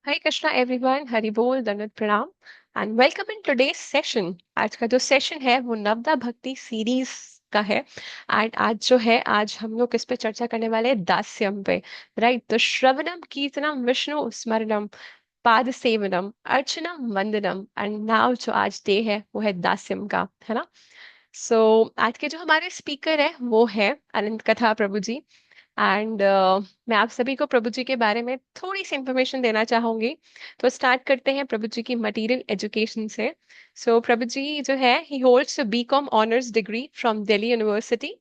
Hare Krishna everyone, Hari Bol, Dandat Pranam and welcome in today's session। आज का जो session है वो नवदा भक्ति सीरीज का है। एंड आज हम लोग किस पे चर्चा करने वाले हैं? दास्यम पे। राइट, तो श्रवणम कीर्तनम विष्णु स्मरणम पाद सेवनम अर्चनम वंदनम एंड नाउ जो आज डे है वो है दास्यम का, है ना। सो आज के जो हमारे स्पीकर है वो है अनंत कथा प्रभु जी। एंड मैं आप सभी को प्रभु जी के बारे में थोड़ी सी इंफॉर्मेशन देना चाहूंगी। तो स्टार्ट करते हैं प्रभु जी की मटेरियल एजुकेशन से। सो प्रभु जी जो है ही holds BCom honours degree from Delhi University.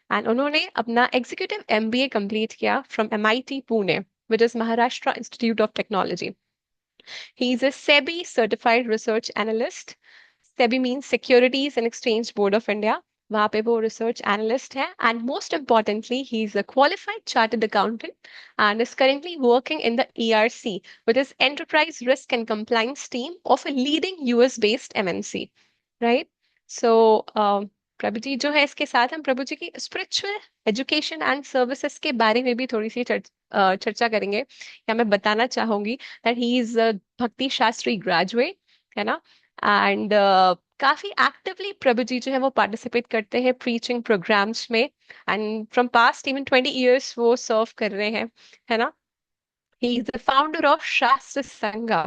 And उन्होंने अपना एग्जीक्यूटिव एमबीए कंप्लीट किया from MIT Pune, which is Maharashtra Institute of Technology. He is a SEBI certified research analyst. SEBI means Securities and Exchange Board of India. वहाँ पे वो research analyst है and most importantly he is a qualified chartered accountant and is currently working in the ERC with his enterprise risk and compliance team of a leading US based MNC. Right. So प्रभु जी जो है, इसके साथ हम प्रभु जी की spiritual education and services के बारे में भी थोड़ी सी चर्चा करेंगे। या मैं बताना चाहूंगी दैट ही इज अ भक्ति शास्त्री ग्रेजुएट, है ना। एंड काफी एक्टिवली प्रभु जी जो है वो पार्टिसिपेट करते हैं प्रीचिंग प्रोग्राम्स में। And from past even 20 years वो सर्व कर रहे हैं, है ना। ही इज द फाउंडर ऑफ शास्त्र संघा।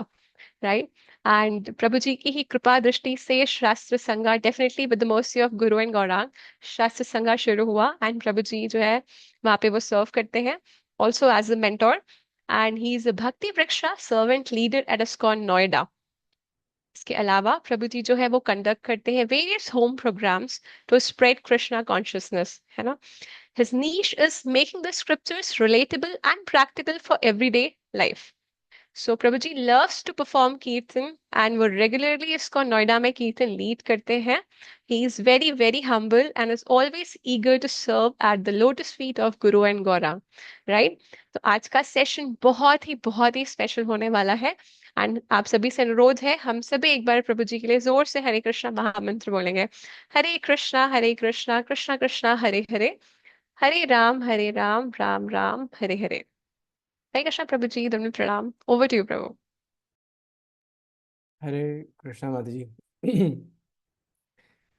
राइट। एंड प्रभु जी की ही कृपा दृष्टि से शास्त्र संघा definitely with the mercy of Guru and Gaurang शास्त्र संघा शुरू हुआ। एंड प्रभु जी जो है वहाँ पे वो सर्व करते हैं also as a mentor. And he is a Bhakti Vriksha servant leader at ISKCON Noida. इसके अलावा प्रभु जी जो है वो कंडक्ट करते हैं various home programs to spread Krishna consciousness, है ना। His niche is making the scriptures relatable and practical for everyday life. So Prabhuji loves to perform Kirtan and वो regularly इसको नोएडा में कीर्तन लीड करते हैं। He is very very humble and is always eager to serve at the lotus feet of Guru and Gaurang. Right? तो आज का session बहुत ही स्पेशल होने वाला है। एंड आप सभी से अनुरोध है, हम सभी एक बार प्रभु जी के लिए जोर से हरे कृष्णा महामंत्र बोलेंगे। हरे कृष्णा कृष्णा कृष्णा हरे हरे, हरे राम राम राम हरे हरे। हरे कृष्णा प्रभु जी, धन्य प्रणाम। ओवर टू यू प्रभु। हरे कृष्णा माता जी।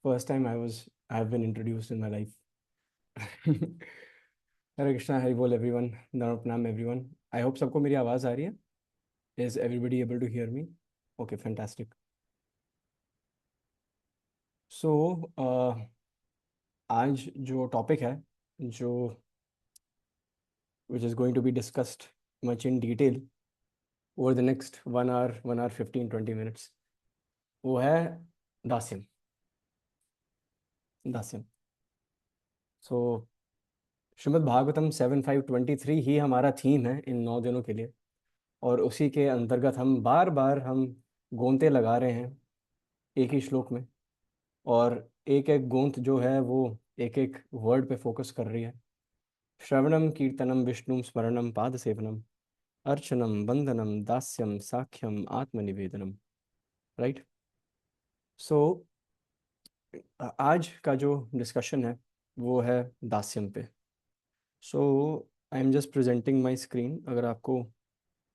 First time I have been introduced in my life. हरे कृष्णा, हरि बोल एवरीवन, नमो प्रणाम एवरीवन। आई होप सबको मेरी आवाज़ आ रही है। Is everybody able to hear me? Okay, fantastic. So आज जो टॉपिक है, जो which is going to be discussed much in detail over the next 1 hour 15-20 minutes, वो है दास्यम। दास्यम। सो श्रीमद् भागवतम 7.5.23 ही हमारा थीम है इन 9 दिनों के लिए। और उसी के अंतर्गत हम बार बार गोंते लगा रहे हैं एक ही श्लोक में। और एक एक गोंत जो है वो एक एक वर्ड पे फोकस कर रही है। श्रवणम कीर्तनम विष्णु स्मरणम पाद सेवनम अर्चनम वंदनम दास्यम साख्यम आत्मनिवेदनम। राइट। सो आज का जो डिस्कशन है वो है दास्यम पे। So I am just presenting my screen. अगर आपको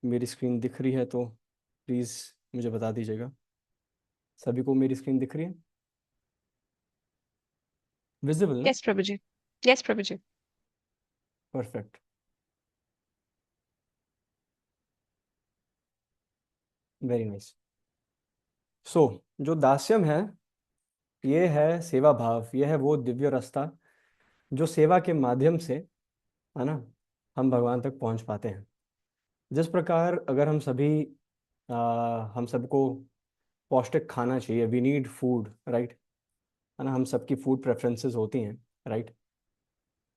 मेरी स्क्रीन दिख रही है तो प्लीज़ मुझे बता दीजिएगा। सभी को मेरी स्क्रीन दिख रही है? विजिबल ना? यस प्रभु जी। यस प्रभु जी। परफेक्ट। Very nice. सो जो दास्यम है, ये है सेवा भाव। ये है वो दिव्य रास्ता जो सेवा के माध्यम से, है ना, हम भगवान तक पहुंच पाते हैं। जिस प्रकार अगर हम सबको पौष्टिक खाना चाहिए, वी नीड फूड, राइट, है ना। हम सबकी फूड प्रेफरेंसेस होती हैं, राइट।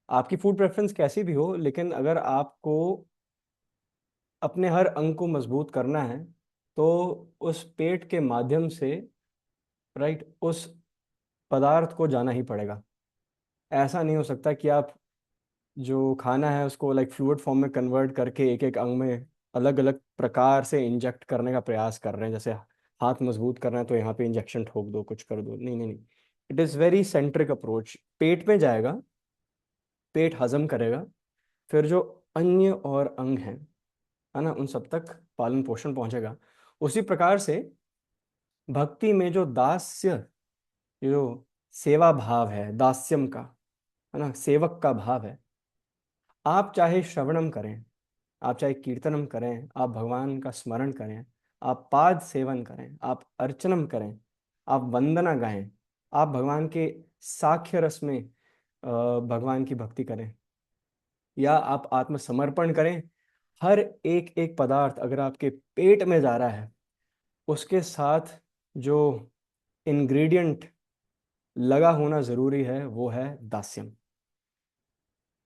आपकी फूड प्रेफरेंस कैसी भी हो, लेकिन अगर आपको अपने हर अंग को मजबूत करना है तो उस पेट के माध्यम से, राइट, उस पदार्थ को जाना ही पड़ेगा। ऐसा नहीं हो सकता कि आप जो खाना है उसको लाइक फ्लूइड फॉर्म में कन्वर्ट करके एक एक अंग में अलग अलग प्रकार से इंजेक्ट करने का प्रयास कर रहे हैं। जैसे हाथ मजबूत करना है तो यहाँ पे इंजेक्शन ठोक दो, कुछ कर दो। नहीं नहीं नहीं, it is very centric approach. पेट में जाएगा, पेट हजम करेगा, फिर जो अन्य और अंग हैं, है ना, उन सब तक पालन पोषण पहुंचेगा। उसी प्रकार से भक्ति में जो दास्य, ये जो सेवा भाव है दास्यम का, है ना, सेवक का भाव है, आप चाहे श्रवणम करें, आप चाहे कीर्तनम करें, आप भगवान का स्मरण करें, आप पाद सेवन करें, आप अर्चनम करें, आप वंदना गाएं, आप भगवान के साक्ष्य रस में भगवान की भक्ति करें, या आप आत्मसमर्पण करें, हर एक एक पदार्थ अगर आपके पेट में जा रहा है, उसके साथ जो इंग्रेडिएंट लगा होना जरूरी है वो है दास्यम,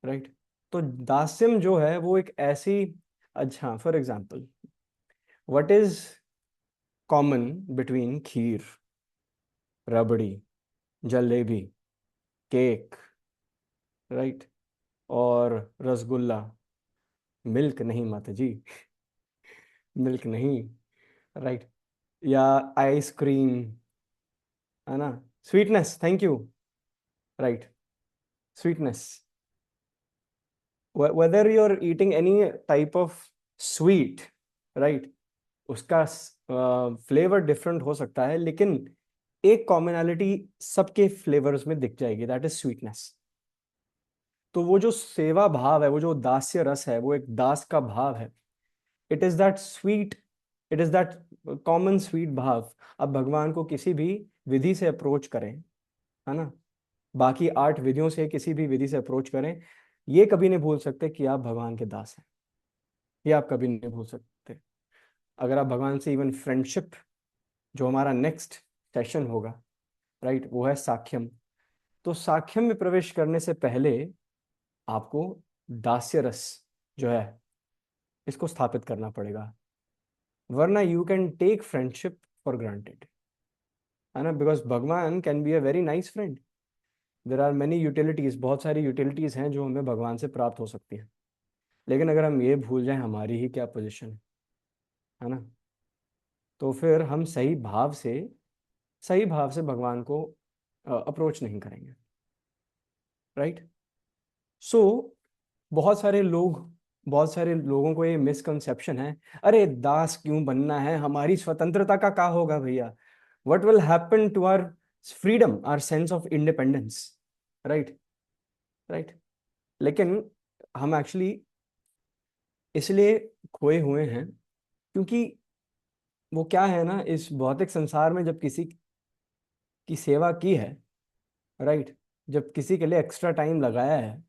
राइट। तो दास्यम जो है वो एक ऐसी, अच्छा for example, what is common between kheer, rabri, jalebi, cake, right, और रसगुल्ला? मिल्क नहीं माता जी, मिल्क नहीं, राइट। या आइसक्रीम, है ना, sweetness, thank you, right, sweetness. whether you're eating any type of sweet, right, उसका फ्लेवर डिफरेंट हो सकता है, लेकिन एक कॉमनैलिटी सबके फ्लेवर्स में दिख जाएगी, दैट इज स्वीटनेस। तो वो जो सेवा भाव है, वो जो दास्य रस है, वो एक दास का भाव है। It is that sweet, it is that common sweet भाव। अब भगवान को किसी भी विधि से अप्रोच करें, है ना, बाकी 8 विधियों से किसी भी विधि से अप्रोच करें, ये कभी नहीं भूल सकते कि आप भगवान के दास हैं। ये आप कभी नहीं भूल सकते। अगर आप भगवान से इवन फ्रेंडशिप, जो हमारा नेक्स्ट सेशन होगा, राइट, वो है साख्यम। तो साख्यम में प्रवेश करने से पहले आपको दास्य रस जो है इसको स्थापित करना पड़ेगा, वरना you can take friendship for granted, है ना, because Bhagwan can be a very nice friend. There are many utilities, बहुत सारी यूटिलिटीज हैं जो हमें भगवान से प्राप्त हो सकती हैं, लेकिन अगर हम ये भूल जाएं हमारी ही क्या पोजीशन है ना, तो फिर हम सही भाव से भगवान को अप्रोच नहीं करेंगे, राइट। सो बहुत सारे लोगों को ये मिसकंसेप्शन है, अरे दास क्यों बनना है, हमारी स्वतंत्रता का क्या होगा भैया, what will happen to our freedom, our sense of independence, right, right. लेकिन हम एक्चुअली इसलिए खोए हुए हैं क्योंकि वो क्या है ना, इस भौतिक संसार में जब किसी की सेवा की है, राइट, जब किसी के लिए एक्स्ट्रा टाइम लगाया है,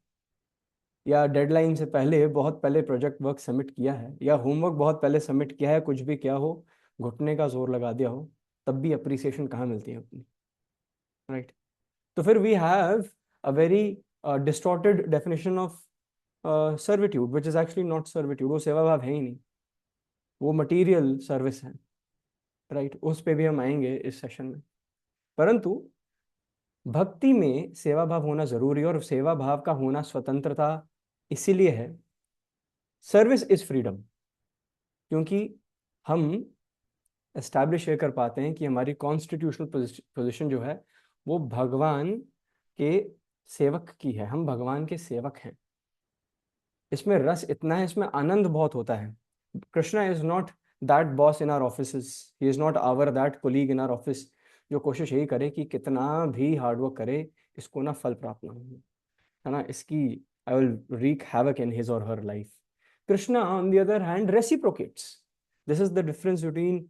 या डेडलाइन से पहले बहुत पहले प्रोजेक्ट वर्क सबमिट किया है, या होमवर्क बहुत पहले सबमिट किया है, कुछ भी किया हो, घुटने का जोर लगा दिया हो, तब भी अप्रिसिएशन कहाँ मिलती है अपनी, राइट। तो फिर we have a very distorted definition of servitude, which is actually not servitude, वो सेवा भाव है ही नहीं, वो मटीरियल सर्विस है, राइट। उस पे भी हम आएंगे इस सेशन में। परंतु भक्ति में सेवा भाव होना जरूरी है, और सेवा भाव का होना स्वतंत्रता इसीलिए है, सर्विस इज फ्रीडम, क्योंकि हम एस्टैब्लिश ये कर पाते हैं कि हमारी कॉन्स्टिट्यूशनल पोजीशन जो है वो भगवान के सेवक की है, हम भगवान के सेवक हैं। इसमें रस इतना है, इसमें आनंद बहुत होता है। Krishna is not that boss in our offices, he is not our that colleague in our office, जो कोशिश यही करे कि कितना भी हार्डवर्क करे इसको ना फल प्राप्त ना हो, है ना, इसकी I will wreak havoc in his और her life. Krishna on the other hand reciprocates. This is the difference between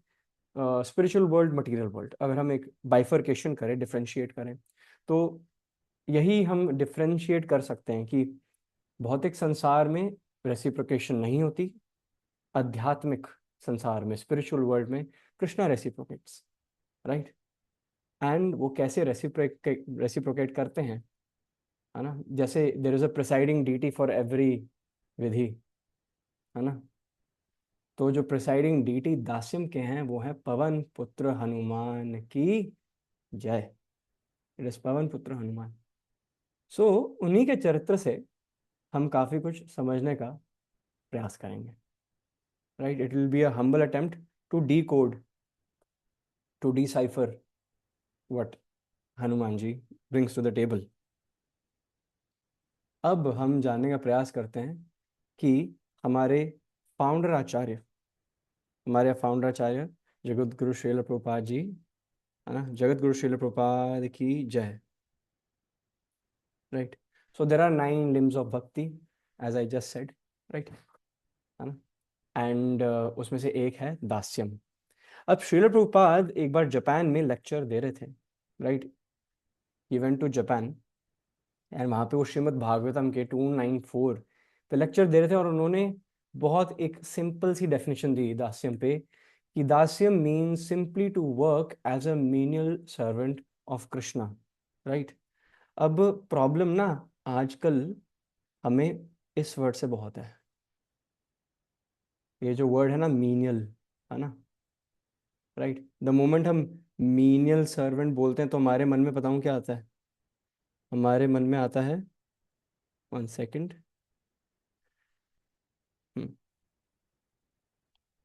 spiritual world, material world. अगर हम एक बाइफर्केशन करें, डिफरेंशिएट करें, तो यही हम डिफरेंशिएट कर सकते हैं कि भौतिक संसार में रेसिप्रोकेशन नहीं होती, आध्यात्मिक संसार में, स्पिरिचुअल वर्ल्ड में कृष्णा रेसिप्रोकेट्स, राइट। एंड वो कैसे रेसिप्रोकेट करते हैं, है ना, जैसे there is a presiding deity for every विधि, है ना। तो जो प्रिसाइडिंग डीटी दास्यम के हैं वो है पवन पुत्र हनुमान की जय। इट इज पवन पुत्र हनुमान। सो उन्हीं के चरित्र से हम काफी कुछ समझने का प्रयास करेंगे, right. It will be a humble attempt to decode, to decipher what Hanuman ji brings to the table. अब हम जानने का प्रयास करते हैं कि हमारे फाउंडर आचार्य हमारे फाउंडर आचार्य जगत गुरु श्रील प्रभुपाद जी, है ना, जगत गुरु श्रील प्रभुपाद की जय। Right. So there are 9 limbs of bhakti, as I just said. Right, है ना। एंड उसमें से एक है दास्यम। अब श्रील प्रभुपाद एक बार जापान में लेक्चर दे रहे थे। Right, he went to Japan and वहाँ पे वो श्रीमद् भागवतम के 294 पे लेक्चर दे रहे थे, और उन्होंने बहुत एक सिंपल सी डेफिनेशन दी दास्यम पे, कि dasyam means simply to work as a menial servant of Krishna. Right. अब प्रॉब्लम ना आजकल हमें इस वर्ड से बहुत है। ये जो वर्ड है ना, मीनियल, है ना। राइट, द मोमेंट हम मीनियल सर्वेंट बोलते हैं तो हमारे मन में बताऊं क्या आता है? हमारे मन में आता है, 1 सेकेंड,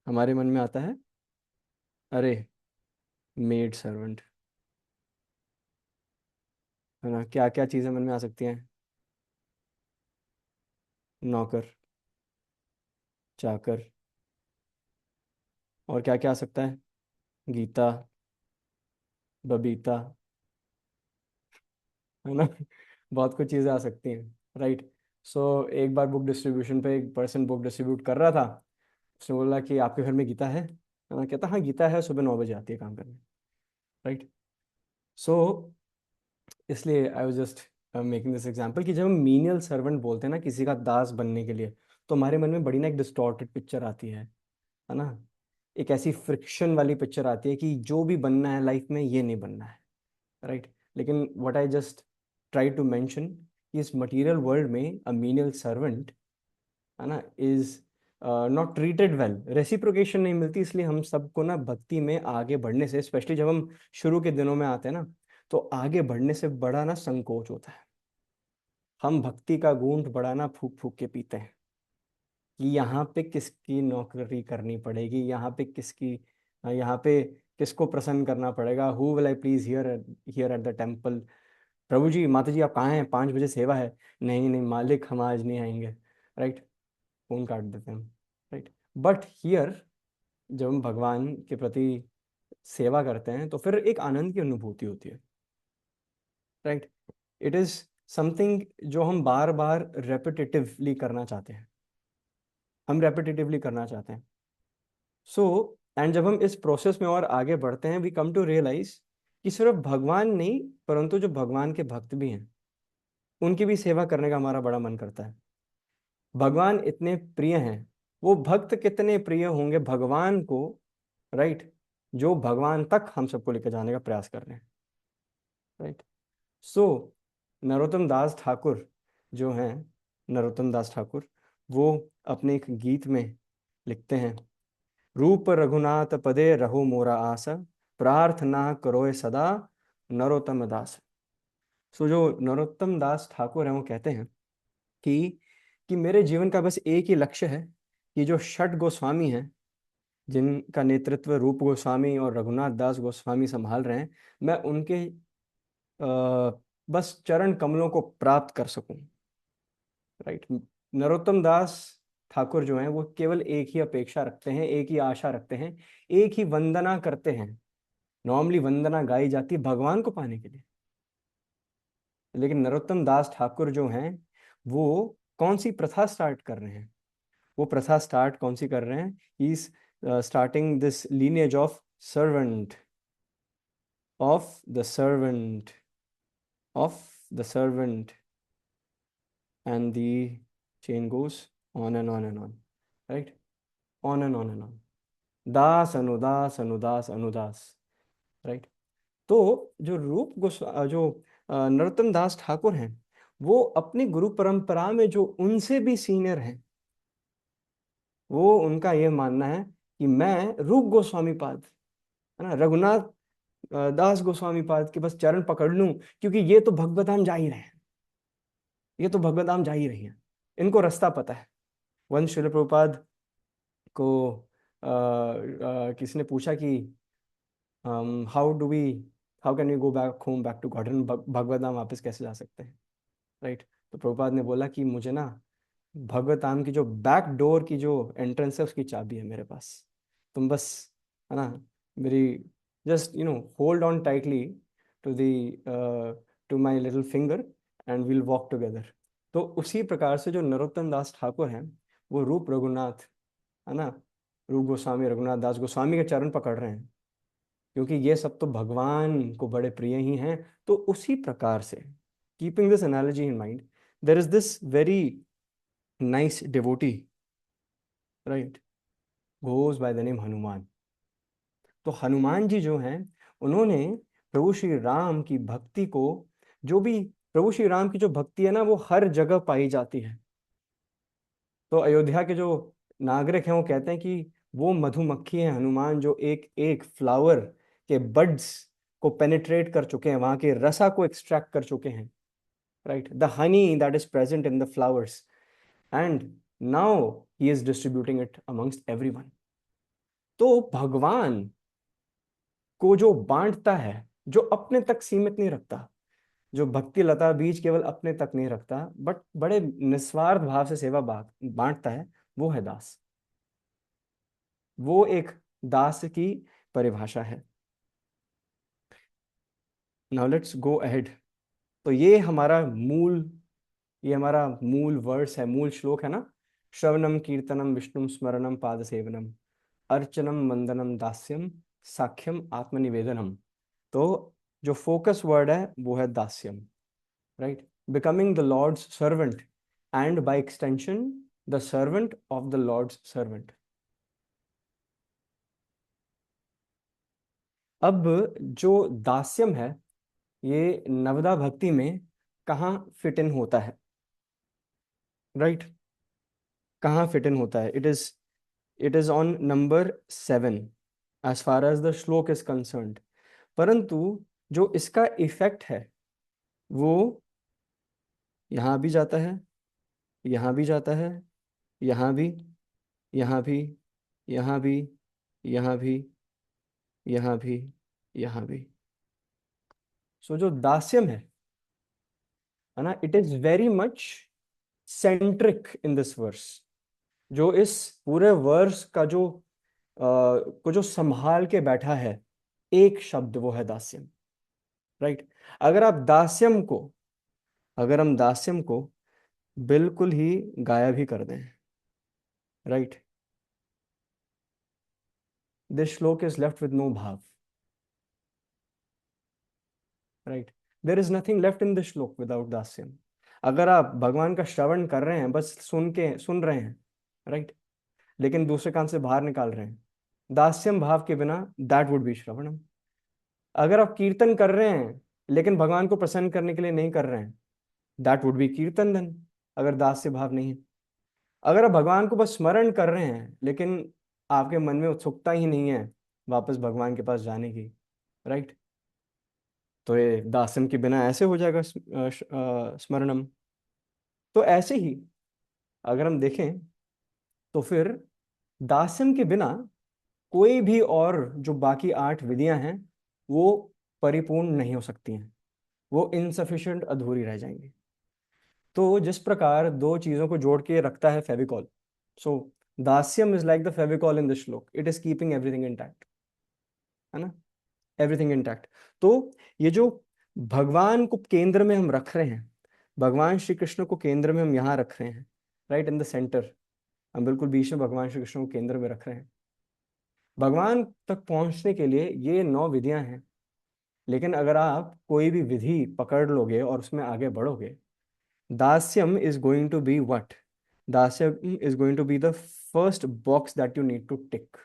हमारे मन में आता है, अरे, मेड सर्वेंट, है ना। क्या क्या चीज़ें मन में आ सकती हैं? नौकर, चाकर, और क्या क्या आ सकता है? गीता, बबीता, है ना। बहुत कुछ चीज़ें आ सकती हैं। राइट। सो एक बार बुक डिस्ट्रीब्यूशन पे एक पर्सन बुक डिस्ट्रीब्यूट कर रहा था। उसने बोला कि आपके घर में गीता है ना? कहता हाँ गीता है, सुबह 9 बजे आती है काम करने। राइट। सो इसलिए I was just making this example कि जब हम मीनियल सर्वेंट बोलते हैं ना किसी का दास बनने के लिए, तो हमारे मन में बड़ी ना एक डिस्टॉर्टेड पिक्चर आती है ना। एक ऐसी फ्रिक्शन वाली पिक्चर आती है कि जो भी बनना है लाइफ में ये नहीं बनना है। राइट। लेकिन what I just try to mention, इस मटेरियल वर्ल्ड में अ मीनियल सर्वेंट, है ना, is not treated well, reciprocation नहीं मिलती। इसलिए हम सबको ना भक्ति में आगे बढ़ने से, स्पेशली जब हम शुरू के दिनों में आते हैं ना, तो आगे बढ़ने से बड़ा ना संकोच होता है। हम भक्ति का घूंट बड़ा ना फूक फूक के पीते हैं कि यहाँ पे किसकी नौकरी करनी पड़ेगी, यहाँ पे किसको प्रसन्न करना पड़ेगा, who will I please here here at the temple. प्रभु जी, माता जी आप कहाँ हैं? 5 बजे सेवा है। नहीं नहीं मालिक, हम आज नहीं आएंगे। राइट, फोन काट देते हैं हम। राइट। बट हियर जब हम भगवान के प्रति सेवा करते हैं तो फिर एक आनंद की अनुभूति होती है। राइट। इट इज समथिंग जो हम बार बार रेपिटेटिवली करना चाहते हैं, हम रेपिटेटिवली करना चाहते हैं। सो एंड जब हम इस प्रोसेस में और आगे बढ़ते हैं, वी कम टू रियलाइज कि सिर्फ भगवान नहीं, परंतु जो भगवान के भक्त भी हैं, उनकी भी सेवा करने का हमारा बड़ा मन करता है। भगवान इतने प्रिय हैं, वो भक्त कितने प्रिय होंगे भगवान को। राइट, जो भगवान तक हम सबको लेकर जाने का प्रयास कर रहे हैं। राइट। सो नरोत्तम दास ठाकुर जो हैं, नरोत्तम दास ठाकुर, वो अपने एक गीत में लिखते हैं, रूप रघुनाथ पदे रहो मोरा आस, प्रार्थना करोए सदा नरोत्तम दास। सो जो नरोत्तम दास ठाकुर हैं वो कहते हैं कि मेरे जीवन का बस एक ही लक्ष्य है कि जो षट गोस्वामी हैं, जिनका नेतृत्व रूप गोस्वामी और रघुनाथ दास गोस्वामी संभाल रहे हैं, मैं उनके बस चरण कमलों को प्राप्त कर सकूं। राइट। नरोत्तम दास ठाकुर जो हैं वो केवल एक ही अपेक्षा रखते हैं, एक ही आशा रखते हैं, एक ही वंदना करते हैं। नॉर्मली वंदना गाई जाती है भगवान को पाने के लिए, लेकिन नरोत्तम दास ठाकुर जो हैं वो कौन सी प्रथा स्टार्ट कर रहे हैं? वो प्रथा स्टार्ट कौन सी कर रहे हैं? Is starting this lineage of servant, of the servant, of the servant, and the chain goes on and on and on. Right, on and on and on, दास अनुदास अनुदास अनुदास। राइट। तो जो नरोत्तम दास ठाकुर हैं, वो अपनी गुरु परंपरा में जो उनसे भी सीनियर हैं, वो उनका ये मानना है कि मैं रूप गोस्वामी पाद, है ना, रघुनाथ दास गोस्वामी पाद के बस चरण पकड़ लूं, क्योंकि ये तो भगवत धाम जा ही रहे हैं, ये तो भगवत धाम जा ही रही हैं, इनको रास्ता पता है। वंश शिल प्रभुपाद को किसी ने पूछा कि how do we how can we go back home, back to god, भगवत धाम वापस कैसे जा सकते हैं? राइट। तो प्रभुपाद ने बोला कि मुझे ना भगवत धाम की जो बैक डोर की जो एंट्रेंस है उसकी चाबी है मेरे पास, तुम बस, है ना, मेरी just hold on tightly to the to my little finger and we'll walk together. तो उसी प्रकार से जो नरोत्तम दास ठाकुर हैं, वो रूप रघुनाथ, है ना, रूप गोस्वामी, रघुनाथ दास गोस्वामी के चरण पकड़ रहे हैं, क्योंकि ये सब तो भगवान को बड़े प्रिय ही हैं। तो उसी प्रकार से, keeping this analogy in mind, there is this very nice devotee, right, goes by the name Hanuman. तो हनुमान जी जो हैं, उन्होंने प्रभु श्री राम की भक्ति को, जो भी प्रभु श्री राम की जो भक्ति है ना, वो हर जगह पाई जाती है। तो अयोध्या के जो नागरिक हैं वो कहते हैं कि वो मधुमक्खी है हनुमान, जो एक एक फ्लावर के बड्स को पेनिट्रेट कर चुके हैं, वहां के रसा को एक्सट्रैक्ट कर चुके हैं, right, the honey that is present in the flowers, and now he is distributing it amongst everyone. तो भगवान को जो बांटता है, जो अपने तक सीमित नहीं रखता, जो भक्ति लता बीज केवल अपने तक नहीं रखता, बट बड़े निस्वार्थ भाव से सेवा बांटता है, वो है दास। वो एक दास की परिभाषा है। Now let's go ahead. तो ये हमारा मूल वर्स है, मूल श्लोक है ना। श्रवणम कीर्तनम विष्णु स्मरणम पाद सेवनम अर्चनम वंदनम दास्यम साख्यम आत्मनिवेदनम। तो जो फोकस वर्ड है वो है दास्यम, right, becoming the lord's servant and by extension the servant of the lord's servant. अब जो दास्यम है, ये नवदा भक्ति में कहाँ फिट इन होता है, राइट, कहाँ फिट इन होता है? It is on number 7 as far as the shloka is concerned. परंतु जो इसका इफेक्ट है वो यहाँ भी जाता है, यहाँ भी जाता है, यहाँ भी, यहाँ भी, यहाँ भी, यहाँ भी, यहाँ भी, यहाँ भी। सो जो दास्यम है ना, it is very much centric in this verse. जो इस पूरे वर्स का को जो संभाल के बैठा है, एक शब्द, वो है दास्यम, राइट। अगर आप दास्यम को अगर हम दास्यम को बिल्कुल ही गायब ही कर दें, राइट, दिस श्लोक इज लेफ्ट विद नो भाव, right, there is nothing left in this श्लोक विदाउट दास्यम। अगर आप भगवान का श्रवण कर रहे हैं, बस सुन रहे हैं, राइट, लेकिन दूसरे कान से बाहर निकाल रहे हैं, दास्यम भाव के बिना, दैट वुड बी श्रवणम। अगर आप कीर्तन कर रहे हैं लेकिन भगवान को प्रसन्न करने के लिए नहीं कर रहे हैं, दैट वुड बी कीर्तन धन, अगर दास्य भाव नहीं है। अगर आप भगवान को बस स्मरण कर रहे हैं लेकिन आपके मन में उत्सुकता ही नहीं है वापस भगवान के पास जाने की, राइट, तो ये दास्यम के बिना ऐसे हो जाएगा स्मरणम। तो ऐसे ही अगर हम देखें, तो फिर दास्यम के बिना कोई भी और जो बाकी 8 विधियां हैं, वो परिपूर्ण नहीं हो सकती हैं, वो इनसफिशिएंट, अधूरी रह जाएंगी। तो जिस प्रकार दो चीजों को जोड़ के रखता है Fevicol, so dasyam is like the Fevicol in this shloka, it is keeping everything intact, है ना, एवरीथिंग इंटैक्ट। तो ये जो भगवान को केंद्र में हम रख रहे हैं, भगवान श्री कृष्ण को केंद्र में हम यहाँ रख रहे हैं, राइट इन द सेंटर, हम बिल्कुल बीच में भगवान श्री कृष्ण को केंद्र में रख रहे हैं। भगवान तक पहुंचने के लिए ये 9 विधियां हैं, लेकिन अगर आप कोई भी विधि पकड़ लोगे और उसमें आगे बढ़ोगे, दास्यम is going to be what? Dasyam is going to be the first box that you need to tick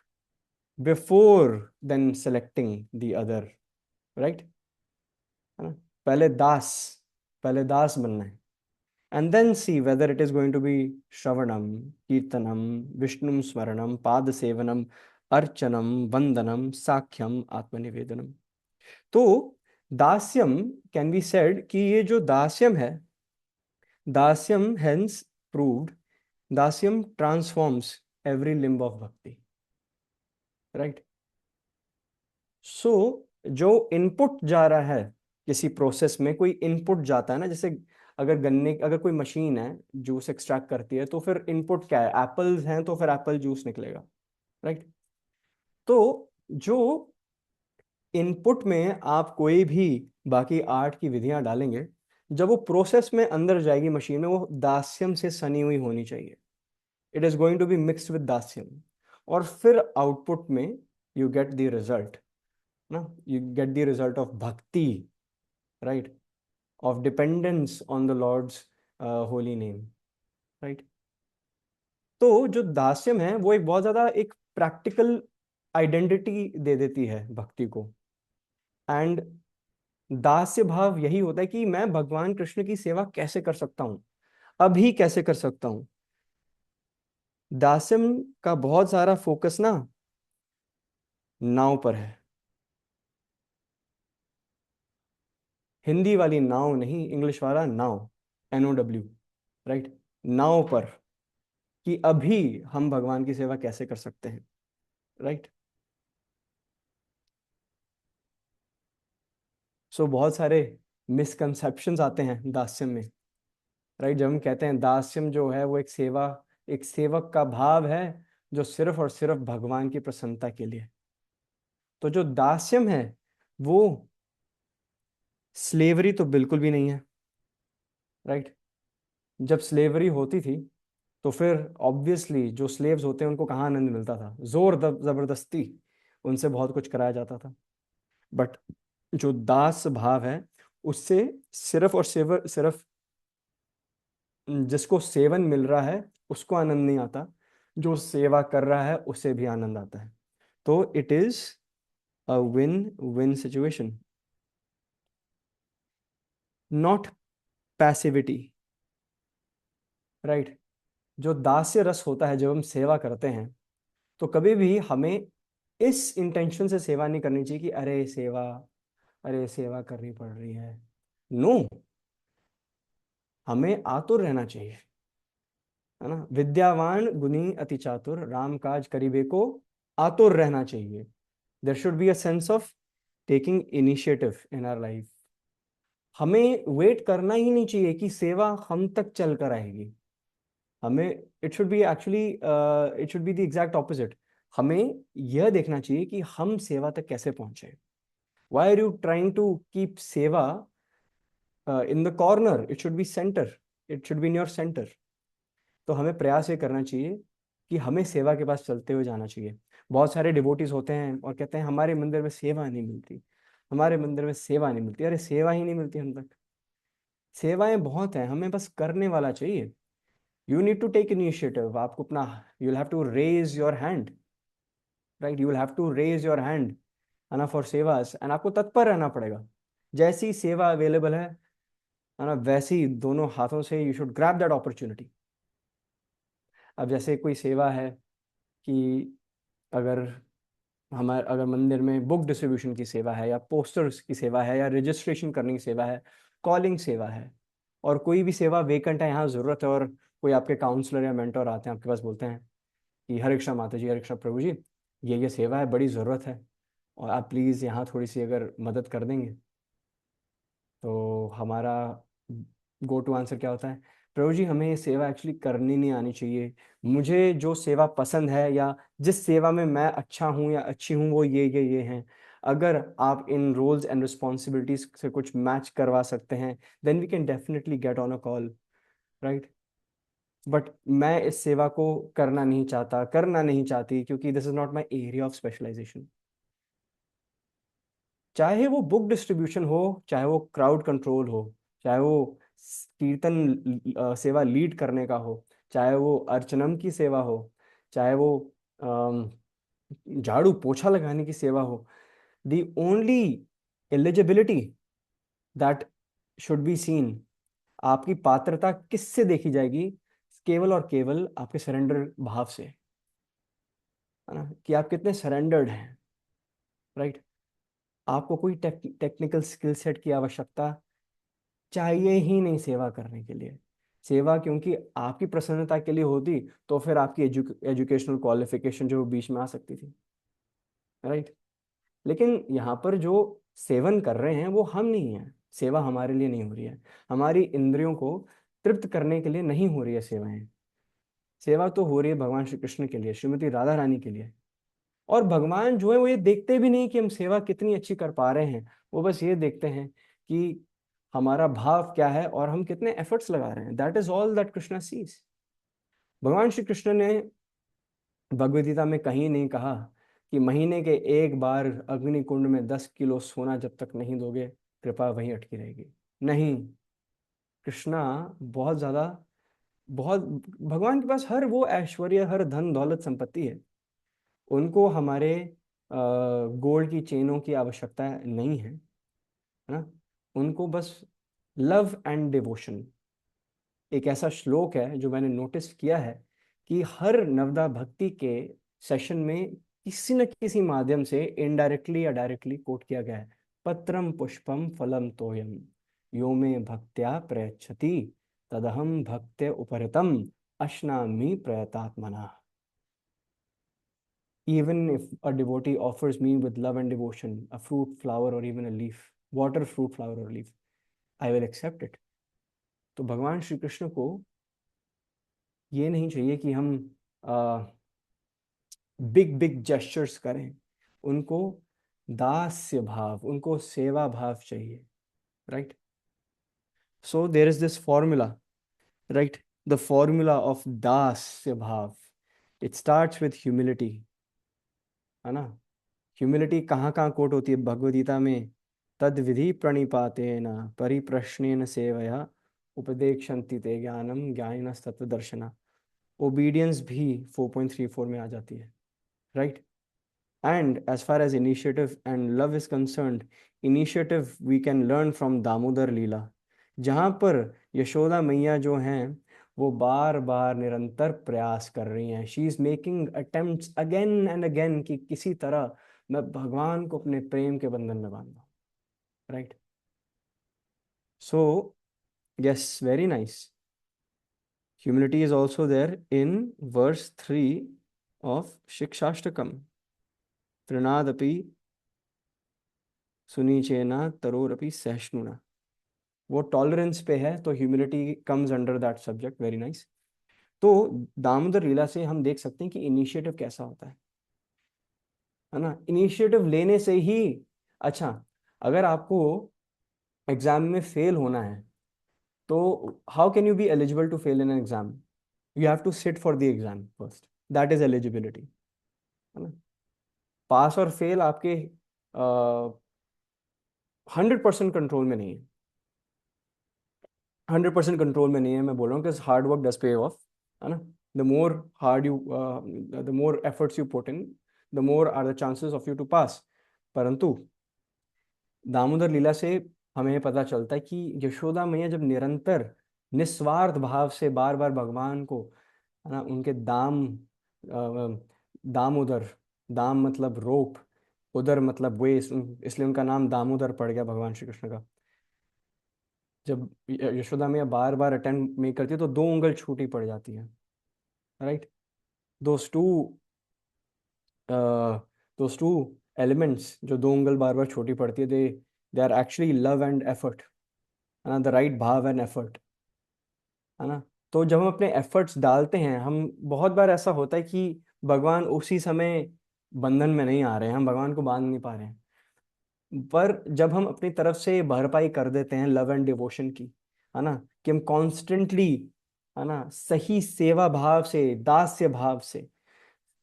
before then selecting the other, right? है ना? पहले दास पहले दास बनना है, and then see whether it is going to be श्रवणम, कीर्तनम, विष्णु स्मरणम, पाद सेवनम, अर्चनम, वंदनम, साख्यम, आत्मनिवेदनम। तो दास्यम can be said कि ये जो दास्यम है, दास्यम hence proved, dasyam transforms every limb of bhakti, right. So जो इनपुट जा रहा है, किसी प्रोसेस में कोई इनपुट जाता है ना, जैसे अगर कोई मशीन है जूस एक्सट्रैक्ट करती है, तो फिर इनपुट क्या है? एप्पल्स हैं तो फिर एप्पल जूस निकलेगा, राइट। तो जो इनपुट में आप कोई भी बाकी आर्ट की विधियां डालेंगे, जब वो प्रोसेस में अंदर जाएगी मशीन में, वो दास्यम से सनी हुई होनी चाहिए। It is going to be mixed with dasyam, और फिर आउटपुट में यू गेट द रिजल्ट, ना, you get the result of bhakti, right, of dependence on the lord's holy name, right. तो जो दास्यम है वो एक बहुत ज्यादा एक प्रैक्टिकल आइडेंटिटी दे देती है भक्ति को। एंड दास्य भाव यही होता है कि मैं भगवान कृष्ण की सेवा कैसे कर सकता हूं, अभी कैसे कर सकता हूं। दास्यम का बहुत सारा फोकस ना नाव पर है, हिंदी वाली नाव नहीं, इंग्लिश वाला नाव, NOW, राइट, नाव पर, कि अभी हम भगवान की सेवा कैसे कर सकते हैं, राइट। सो बहुत सारे मिसकंसेप्शंस आते हैं दास्यम में, राइट। जब हम कहते हैं दास्यम जो है वो एक सेवा, एक सेवक का भाव है जो सिर्फ और सिर्फ भगवान की प्रसन्नता के लिए। तो जो दास्यम है वो स्लेवरी तो बिल्कुल भी नहीं है, राइट। जब स्लेवरी होती थी तो फिर ऑब्वियसली जो स्लेव्स होते हैं उनको कहाँ आनंद मिलता था, जबरदस्ती उनसे बहुत कुछ कराया जाता था। बट जो दास भाव है उससे सिर्फ और सिर्फ जिसको सेवन मिल रहा है उसको आनंद नहीं आता, जो सेवा कर रहा है उसे भी आनंद आता है। तो it is a win win situation, not passivity, right. जो दास्य रस होता है जब हम सेवा करते हैं, तो कभी भी हमें इस इंटेंशन से सेवा नहीं करनी चाहिए कि अरे सेवा करनी पड़ रही है। नो, हमें आतुर रहना चाहिए, है ना। विद्यावान गुणी अति चातुर, राम काज करिबे को आतुर रहना चाहिए। There should be a sense of taking initiative in our life. हमें वेट करना ही नहीं चाहिए कि सेवा हम तक चल कर आएगी। हमें it should B actually it should be the exact opposite. हमें यह देखना चाहिए कि हम सेवा तक कैसे पहुंचे। Why are you trying to keep seva in the corner? It should be center. It should be in your center. तो हमें प्रयास ये करना चाहिए कि हमें सेवा के पास चलते हुए जाना चाहिए। बहुत सारे डिवोटीज होते हैं और कहते हैं हमारे मंदिर में सेवा नहीं मिलती, हमारे मंदिर में सेवा नहीं मिलती। अरे सेवा ही नहीं मिलती हम तक, सेवाएं बहुत हैं, हमें बस करने वाला चाहिए। You need to take initiative. आपको अपना, you will have to raise your hand, right, you will have to raise your hand, है ना, फॉर सेवास। एंड आपको तत्पर रहना पड़ेगा। जैसी सेवा अवेलेबल है ना, वैसे ही दोनों हाथों से you should grab that opportunity. अब जैसे कोई सेवा है कि अगर हमारे, अगर मंदिर में बुक डिस्ट्रीब्यूशन की सेवा है, या पोस्टर्स की सेवा है, या रजिस्ट्रेशन करने की सेवा है, कॉलिंग सेवा है, और कोई भी सेवा वेकेंट है, यहाँ ज़रूरत है, और कोई आपके काउंसलर या मेंटर आते हैं आपके पास, बोलते हैं कि हरे कृष्णा माता जी, हरे कृष्णा प्रभु जी, ये सेवा है, बड़ी ज़रूरत है, और आप प्लीज़ यहाँ थोड़ी सी अगर मदद कर देंगे, तो हमारा गो टू आंसर क्या होता है? प्रभु जी, हमें ये सेवा एक्चुअली करनी नहीं आनी चाहिए। मुझे जो सेवा पसंद है, या जिस सेवा में मैं अच्छा हूँ या अच्छी हूँ, वो ये हैं। अगर आप इन रोल्स एंड रिस्पॉन्सिबिलिटीज से कुछ मैच करवा सकते हैं, then we can definitely get on a call, right. But मैं इस सेवा को करना नहीं चाहती, क्योंकि this is not my area of specialisation. चाहे वो बुक डिस्ट्रीब्यूशन हो, चाहे वो क्राउड कंट्रोल हो, चाहे वो कीर्तन सेवा लीड करने का हो, चाहे वो अर्चनम की सेवा हो, चाहे वो अम, झाड़ू पोछा लगाने की सेवा हो, the only eligibility that should be seen, आपकी पात्रता किससे देखी जाएगी? केवल और केवल आपके सरेंडर भाव से, है ना, कि आप कितने सरेंडर्ड हैं, राइट। आपको कोई टेक्निकल स्किल सेट की आवश्यकता चाहिए ही नहीं सेवा करने के लिए। सेवा क्योंकि आपकी प्रसन्नता के लिए होती, तो फिर आपकी एजुकेशनल क्वालिफिकेशन जो बीच में आ सकती थी, राइट। लेकिन यहाँ पर जो सेवन कर रहे हैं वो हम नहीं हैं, सेवा हमारे लिए नहीं हो रही है, हमारी इंद्रियों को तृप्त करने के लिए नहीं हो रही है सेवाएं। सेवा तो हो रही है भगवान श्री कृष्ण के लिए, श्रीमती राधा रानी के लिए, और भगवान जो है वो ये देखते भी नहीं कि हम सेवा कितनी अच्छी कर पा रहे हैं, वो बस ये देखते हैं कि हमारा भाव क्या है और हम कितने एफर्ट्स लगा रहे हैं। That is all that Krishna sees. भगवान श्री कृष्ण ने भगवद गीता में कहीं नहीं कहा कि महीने के एक बार अग्नि कुंड में 10 किलो सोना जब तक नहीं दोगे कृपा वहीं अटकी रहेगी। नहीं, कृष्णा बहुत ज्यादा, बहुत, भगवान के पास हर वो ऐश्वर्य, हर धन दौलत संपत्ति है। उनको हमारे गोल्ड की चेनों की आवश्यकता नहीं है, है ना। उनको बस लव एंड डिवोशन। एक ऐसा श्लोक है जो मैंने नोटिस किया है कि हर नवदा भक्ति के सेशन में किसी न किसी माध्यम से इनडायरेक्टली या डायरेक्टली कोट किया गया है। पत्रम पुष्पम फलम तोयम यो मे भक्त्या प्रयच्छति तदहम भक्त्य उपरतम अश्नामि प्रयतात्मना। Even if a devotee offers me with love and devotion a fruit, flower, or even a leaf, water, fruit, flower, or leaf, I will accept it. तो भगवान श्री कृष्ण को ये नहीं चाहिए कि हम बिग बिग जेस्चर्स करें। उनको दास्य भाव, उनको सेवा भाव चाहिए, right. So there is this formula, right, the formula of dasya bhava. It starts with humility, है ना। ह्यूमिलिटी कहाँ कहाँ कोट होती है भगवद गीता में? तद विधि प्रणिपातेन परिप्रश्नेन सेवया उपदेक्षन्ति ते ज्ञानम ज्ञानिनस् तत्वदर्शिनः। ओबीडियंस भी 4.34 में आ जाती है, right. And as far as initiative and love is concerned, initiative we can learn from Damodar Lila, जहाँ पर यशोदा मैया जो हैं वो बार बार निरंतर प्रयास कर रही हैं। She is making attempts again and again कि किसी तरह मैं भगवान को अपने प्रेम के बंधन में बांधूं, right. So yes, very nice. Humility is also there in verse 3 of Shikshashtakam. Trinadapi सुनीचेना तरोरपि सहिष्णुना। वो टॉलरेंस पे है, तो humility comes under that subject. Very nice. तो दामोदर लीला से हम देख सकते हैं कि इनिशिएटिव कैसा होता है ना। इनिशिएटिव लेने से ही, अच्छा, अगर आपको एग्जाम में फेल होना है तो how can you be eligible to fail in an exam? You have to sit for the exam first, that is eligibility, है ना। पास और फेल आपके 100% कंट्रोल में नहीं है। 100% कंट्रोल में नहीं है, मैं बोल रहा हूँ कि hard work does pay off, है ना। The more hard you, the more efforts you put in, the more are the chances of you to pass. परंतु दामोदर लीला से हमें पता चलता है कि यशोदा मैया जब निरंतर निस्वार्थ भाव से बार बार भगवान को, है ना, उनके दाम, दामोदर, दाम मतलब रोप, उदर मतलब वे, इसलिए उनका नाम दामोदर पड़ गया भगवान श्री कृष्ण का। जब यशोदा मैया बार बार अटेम्प्ट नहीं करती तो 2 उंगल छूटी पड़ जाती है, right. Those two those two elements, जो 2 उंगल बार बार छोटी पड़ती है, they are actually love and effort, है ना, the right bhav and effort, है ना। तो जब हम अपने एफर्ट्स डालते हैं, हम बहुत बार ऐसा होता है कि भगवान उसी समय बंधन में नहीं आ रहे हैं, हम भगवान को बांध नहीं पा रहे हैं। पर जब हम अपनी तरफ से भरपाई कर देते हैं लव एंड डिवोशन की, है ना, कि हम कॉन्स्टेंटली, है ना, सही सेवा भाव से, दास्य भाव से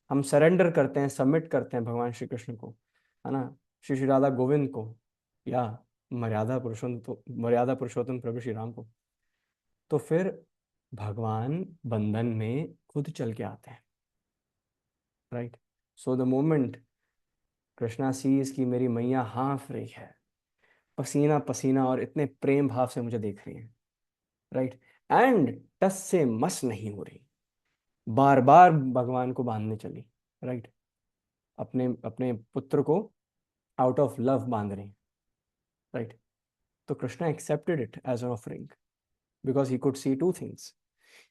हम सरेंडर करते हैं, सबमिट करते हैं भगवान श्री कृष्ण को, है ना, श्री श्री राधा गोविंद को, या मर्यादा पुरुषोत्तम प्रभु श्री राम को, तो फिर भगवान बंधन में खुद चल के आते हैं, right. So the moment Krishna sees की मेरी मैया हाँफ रही है, पसीना पसीना और इतने प्रेम भाव से मुझे देख रही है, राइट, एंड टस से मस नहीं हो रही, बार बार भगवान को बांधने चली, राइट, अपने अपने पुत्र को आउट ऑफ लव बांध रही, राइट। तो Krishna accepted it as an offering because he could see two things.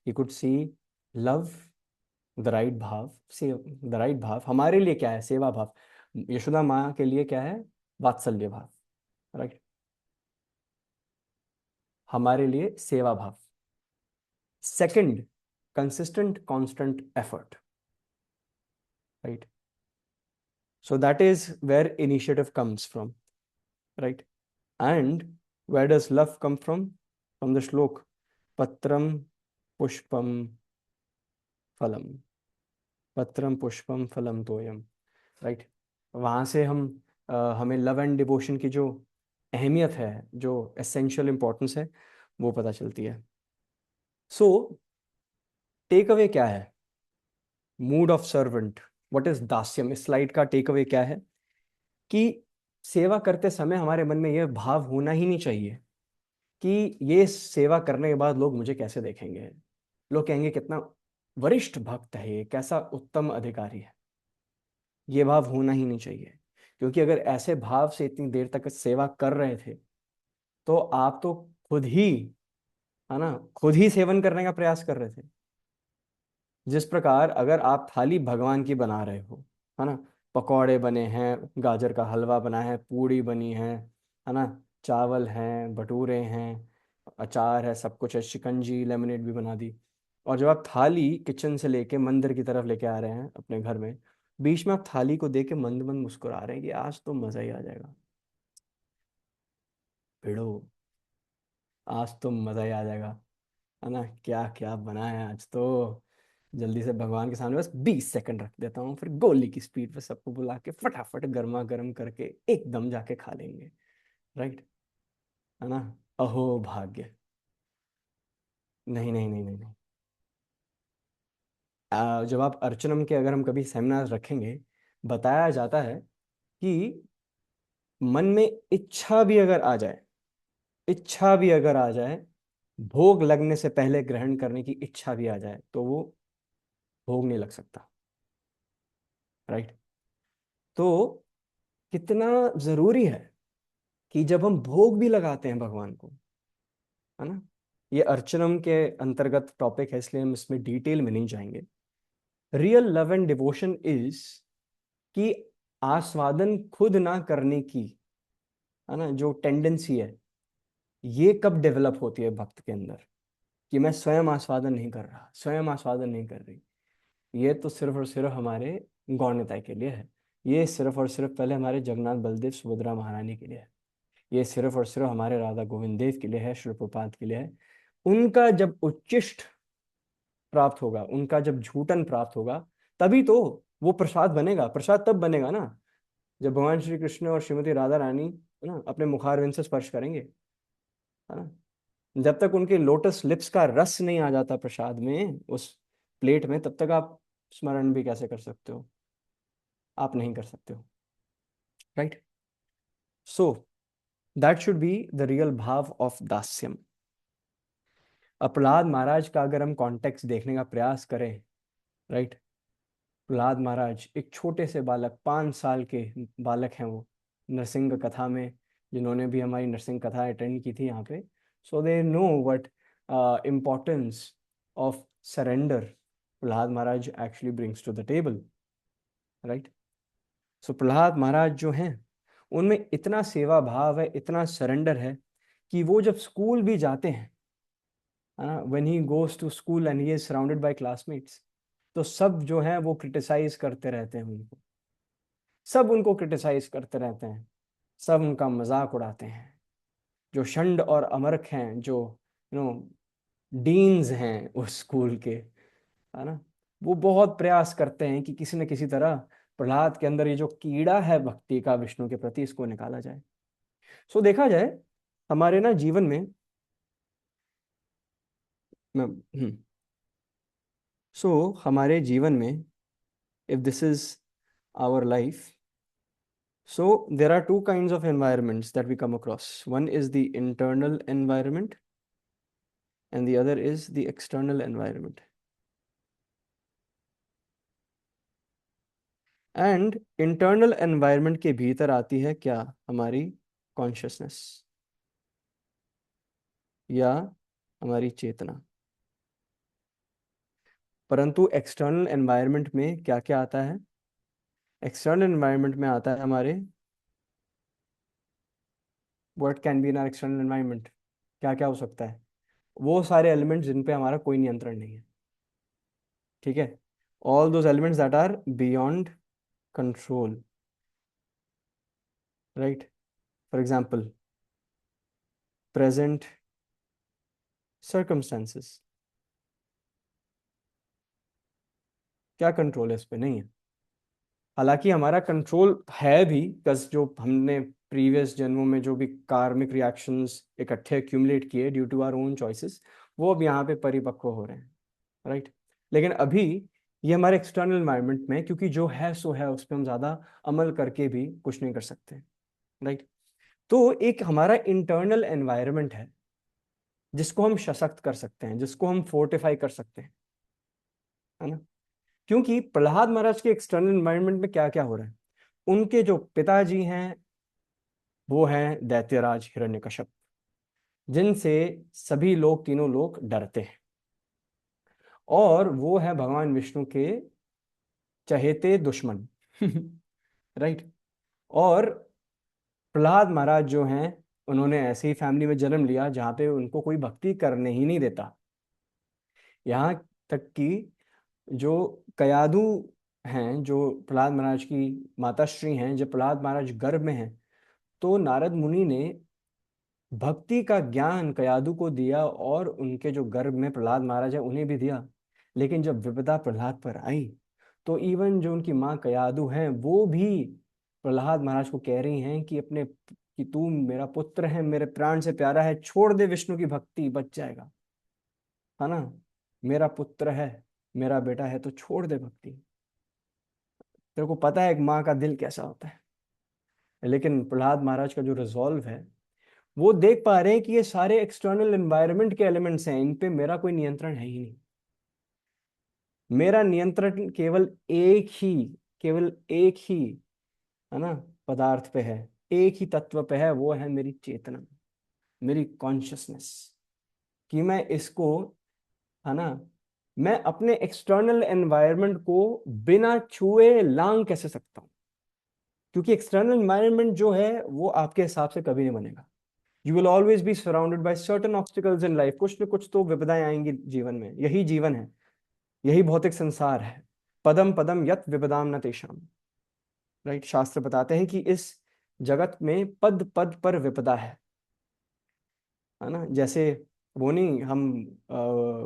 He could see love, the right bhav से, द राइट भाव हमारे लिए क्या है? सेवा भाव। यशोदा माँ के लिए क्या है? वात्सल्य भाव, राइट। हमारे लिए सेवा भाव। Second, consistent constant effort, right. So that is where initiative comes from, right? And where does love come from? From the shlok, patram pushpam phalam, पत्रम पुष्पम फलम तोयम, राइट? वहां से हम हमें लव एंड डिवोशन की जो अहमियत है, जो एसेंशियल इंपॉर्टेंस है, वो पता चलती है। सो टेक अवे क्या है? Mood of servant, what is dasyam? इस स्लाइड का टेक अवे क्या है कि सेवा करते समय हमारे मन में यह भाव होना ही नहीं चाहिए कि ये सेवा करने के बाद लोग मुझे कैसे देखेंगे, लोग कहेंगे कितना वरिष्ठ भक्त है ये, कैसा उत्तम अधिकारी है। ये भाव होना ही नहीं चाहिए, क्योंकि अगर ऐसे भाव से इतनी देर तक सेवा कर रहे थे तो आप तो खुद ही, है ना, खुद ही सेवन करने का प्रयास कर रहे थे। जिस प्रकार अगर आप थाली भगवान की बना रहे हो, है ना, पकौड़े बने हैं, गाजर का हलवा बना है, पूड़ी बनी है ना, चावल हैं, भटूरे हैं, अचार है, सब कुछ है, शिकंजी लेमनेड भी बना दी, और जब आप थाली किचन से लेके मंदिर की तरफ लेके आ रहे हैं अपने घर में, बीच में आप थाली को देख के मंद मंद मुस्कुरा रहे हैं कि आज तो मजा ही आ जाएगा, भिड़ो, आज तो मजा ही आ जाएगा, है ना, क्या क्या बना है आज तो, जल्दी से भगवान के सामने बस 20 सेकंड रख देता हूँ, फिर गोली की स्पीड पे सबको बुला के फटाफट गर्मा गर्म करके एकदम जाके खा लेंगे, राइट? है ना? अहो भाग्य। नहीं नहीं नहीं नहीं नहीं। जब आप अर्चनम के अगर हम कभी सेमिनार रखेंगे, बताया जाता है कि मन में इच्छा भी अगर आ जाए, इच्छा भी अगर आ जाए, भोग लगने से पहले ग्रहण करने की इच्छा भी आ जाए, तो वो भोग नहीं लग सकता, राइट? तो कितना जरूरी है कि जब हम भोग भी लगाते हैं भगवान को, है ना, ये अर्चनम के अंतर्गत टॉपिक है इसलिए हम इसमें डिटेल में नहीं जाएंगे। Real love and devotion is कि आस्वादन खुद ना करने की, है ना, जो टेंडेंसी है, ये कब डेवलप होती है भक्त के अंदर, कि मैं स्वयं आस्वादन नहीं कर रहा, स्वयं आस्वादन नहीं कर रही, ये तो सिर्फ और सिर्फ हमारे गौण्यता के लिए है, ये सिर्फ और सिर्फ पहले हमारे जगन्नाथ बलदेव सुभद्रा महारानी के लिए है, ये सिर्फ और सिर्फ हमारे राधा गोविंद देव के लिए है, श्री प्रपात के लिए है। उनका जब उच्चिष्ट प्राप्त होगा, उनका जब झूठन प्राप्त होगा, तभी तो वो प्रसाद बनेगा। प्रसाद तब बनेगा ना जब भगवान श्री कृष्ण और श्रीमती राधा रानी, है ना, अपने मुखारविंद से स्पर्श करेंगे, है ना। जब तक उनके लोटस लिप्स का रस नहीं आ जाता प्रसाद में, उस प्लेट में, तब तक आप स्मरण भी कैसे कर सकते हो? आप नहीं कर सकते हो, right? So that should be the real भाव ऑफ दास्यम। अब प्रहलाद महाराज का अगर हम कॉन्टेक्स्ट देखने का प्रयास करें, राइट, प्रहलाद महाराज एक छोटे से बालक, 5 साल के बालक हैं वो, नरसिंह कथा में, जिन्होंने भी हमारी नरसिंह कथा अटेंड की थी यहाँ पे, so they know what importance of surrender Prahlad Maharaj actually brings to the table, right? So Prahlad Maharaj जो हैं, उनमें इतना सेवा भाव है, इतना सरेंडर है कि वो जब स्कूल भी जाते हैं, है ना, when he goes to school and he is surrounded by classmates, तो सब जो है वो क्रिटिसाइज करते रहते हैं उनको, सब उनको क्रिटिसाइज करते रहते हैं, सब उनका मजाक उड़ाते हैं। जो षंड और अमरख हैं, जो यू नो डीन्स हैं उस स्कूल के, है ना, वो बहुत प्रयास करते हैं कि किसी न किसी तरह प्रहलाद के अंदर ये जो कीड़ा है भक्ति का विष्णु के प्रति, इसको निकाला जाए। सो देखा जाए हमारे ना जीवन में, सो हमारे जीवन में, if this is our life, so there are two kinds of environments that we come across. One is the internal environment and the other is the external environment. And internal environment के भीतर आती है क्या? हमारी consciousness या हमारी चेतना। परंतु external environment में क्या क्या आता है? एक्सटर्नल एनवायरनमेंट में आता है हमारे, what can be in our external environment, क्या क्या हो सकता है? वो सारे एलिमेंट्स जिन पे हमारा कोई नियंत्रण नहीं है, ठीक है, all those elements that are beyond control. Right? For example, present circumstances, क्या कंट्रोल है इस पे? नहीं है। हालांकि हमारा कंट्रोल है भी, बिकॉज जो हमने प्रीवियस जन्मों में जो भी कार्मिक रिएक्शंस इकट्ठे एक्यूमुलेट किए due to our own choices, वो अब यहाँ पे परिपक्व हो रहे हैं, राइट? लेकिन अभी ये हमारे एक्सटर्नल एनवायरनमेंट में, क्योंकि जो है सो है, उस पर हम ज़्यादा अमल करके भी कुछ नहीं कर सकते, राइट? तो एक हमारा इंटरनल एनवायरनमेंट है जिसको हम सशक्त कर सकते हैं, जिसको हम फोर्टिफाई कर सकते हैं, है ना? क्योंकि प्रहलाद महाराज के एक्सटर्नल एनवायरनमेंट में क्या क्या हो रहा है? उनके जो पिताजी हैं वो हैं दैत्यराज हिरण्यकश्यप, जिनसे सभी लोग, तीनों लोग डरते हैं, और वो है भगवान विष्णु के चहेते दुश्मन। राइट? और प्रहलाद महाराज जो हैं, उन्होंने ऐसे ही फैमिली में जन्म लिया जहाँ पे उनको कोई भक्ति करने ही नहीं देता। यहाँ तक कि जो कयादु हैं, जो प्रहलाद महाराज की माताश्री हैं, जब प्रहलाद महाराज गर्भ में हैं, तो नारद मुनि ने भक्ति का ज्ञान कयादु को दिया, और उनके जो गर्भ में प्रहलाद महाराज है उन्हें भी दिया। लेकिन जब विपदा प्रहलाद पर आई, तो इवन जो उनकी माँ कयादु हैं वो भी प्रहलाद महाराज को कह रही हैं कि अपने, कि तू मेरा पुत्र है, मेरे प्राण से प्यारा है, छोड़ दे विष्णु की भक्ति, बच जाएगा, है ना? मेरा पुत्र है, मेरा बेटा है, तो छोड़ दे भक्ति। तेरे को पता है एक माँ का दिल कैसा होता है। लेकिन प्रहलाद महाराज का जो रिजॉल्व है, वो देख पा रहे हैं कि ये सारे एक्सटर्नल एनवायरनमेंट के एलिमेंट्स हैं, इन पे मेरा कोई नियंत्रण है ही नहीं। मेरा नियंत्रण केवल एक ही, है ना, पदार्थ पे है, एक ही तत्व पे है, वो है मेरी चेतना, मेरी कॉन्शियसनेस, कि मैं इसको, है ना, मैं अपने एक्सटर्नल एनवायरनमेंट को बिना छुए लांग कैसे सकता हूँ? क्योंकि एक्सटर्नल एनवायरनमेंट जो है वो आपके हिसाब से कभी नहीं बनेगा। You will always be surrounded by certain obstacles in life. कुछ न कुछ तो विपदाएं आएंगी जीवन में, यही जीवन है, यही भौतिक संसार है। पदम पदम यत विपदाम न तेषाम, राइट? शास्त्र बताते हैं कि इस जगत में पद पद पर विपदा है ना? जैसे वो नहीं, हम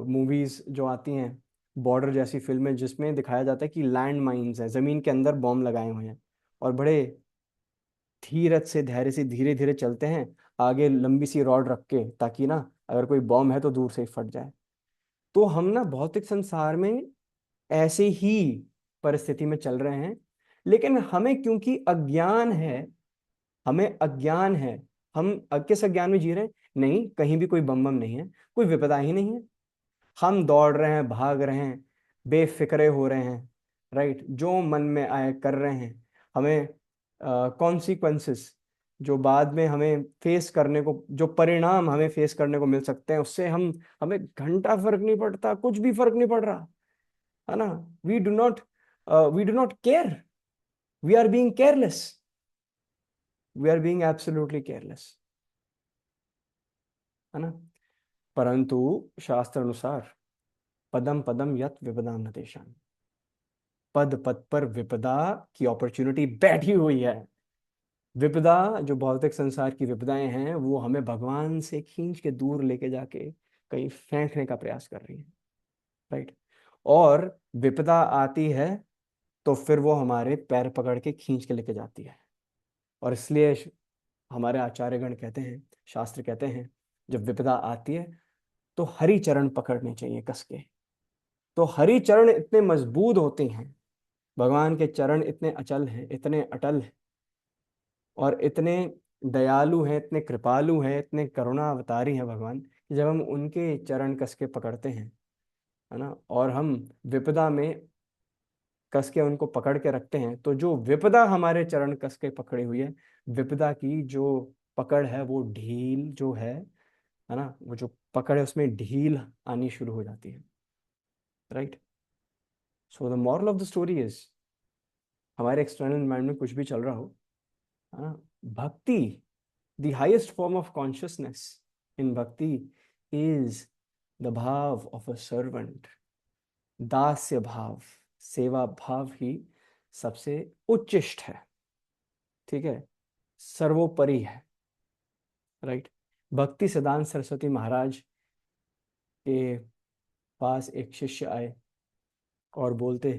मूवीज जो आती हैं, बॉर्डर जैसी फिल्में, जिसमें दिखाया जाता है कि लैंड माइंस है, जमीन के अंदर बॉम्ब लगाए हुए हैं, और बड़े धीरज से, धैर्य से, धीरे धीरे चलते हैं आगे, लंबी सी रॉड रख के, ताकि ना अगर कोई बॉम्ब है तो दूर से ही फट जाए। तो हम ना भौतिक संसार में ऐसे ही परिस्थिति में चल रहे हैं, लेकिन हमें क्योंकि अज्ञान है, हमें अज्ञान है, हम किस अज्ञान में जी रहे हैं? नहीं, कहीं भी कोई बम बम नहीं है, कोई विपदा ही नहीं है, हम दौड़ रहे हैं, भाग रहे हैं, बेफिक्रे हो रहे हैं, राइट? जो मन में आए कर रहे हैं। हमें कॉन्सिक्वेंसेस, जो बाद में हमें फेस करने को, जो परिणाम हमें फेस करने को मिल सकते हैं, उससे हमें घंटा फर्क नहीं पड़ता, कुछ भी फर्क नहीं पड़ रहा, है ना? We do not we do not care, we are being careless, we are being absolutely careless, है ना? परंतु शास्त्र अनुसार पदम पदम यत विपदाम न तेषाम्, पद पद पर विपदा की अपॉर्चुनिटी बैठी हुई है। विपदा, जो भौतिक संसार की विपदाएं हैं, वो हमें भगवान से खींच के दूर लेके जाके कहीं फेंकने का प्रयास कर रही है, राइट? और विपदा आती है तो फिर वो हमारे पैर पकड़ के खींच के लेके जाती है। और इसलिए हमारे आचार्यगण कहते हैं, शास्त्र कहते हैं, जब विपदा आती है तो हरि चरण पकड़ने चाहिए कस के। तो हरि चरण इतने मजबूत होते हैं, भगवान के चरण इतने अचल हैं, इतने अटल हैं, और इतने दयालु हैं, इतने कृपालु हैं, इतने करुणा अवतारी हैं भगवान, कि जब हम उनके चरण कस के पकड़ते हैं, है ना, और हम विपदा में कस के उनको पकड़ के रखते हैं, तो जो विपदा हमारे चरण कस के पकड़ी हुई है, विपदा की जो पकड़ है, वो ढील जो है ना, वो जो पकड़ है उसमें ढील आनी शुरू हो जाती है, right? So the moral of the story is, हमारे एक्सटर्नल एनवायरनमेंट में कुछ भी चल रहा हो, है ना, भक्ति, the highest form of consciousness in भक्ति इज द भाव ऑफ अ सर्वेंट। दास्य भाव, सेवा भाव ही सबसे उच्चिष्ट है, ठीक है? सर्वोपरि है, राइट। भक्ति सिद्धांत सरस्वती महाराज के पास एक शिष्य आए और बोलते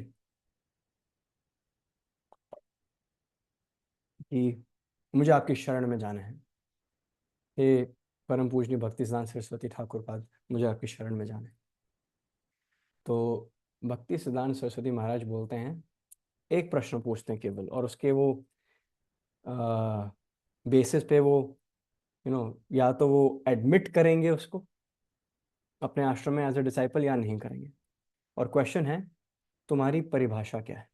कि मुझे आपकी शरण में जाना है। हे परम पूजनीय भक्ति सिद्धांत सरस्वती ठाकुर पाद, मुझे आपकी शरण में जाना है। तो भक्ति सिद्धांत सरस्वती महाराज बोलते हैं, एक प्रश्न पूछते हैं केवल, और उसके वो बेसिस पे वो या तो वो एडमिट करेंगे उसको अपने आश्रम में एज अ डिसाइपल या नहीं करेंगे। और क्वेश्चन है, तुम्हारी परिभाषा क्या है?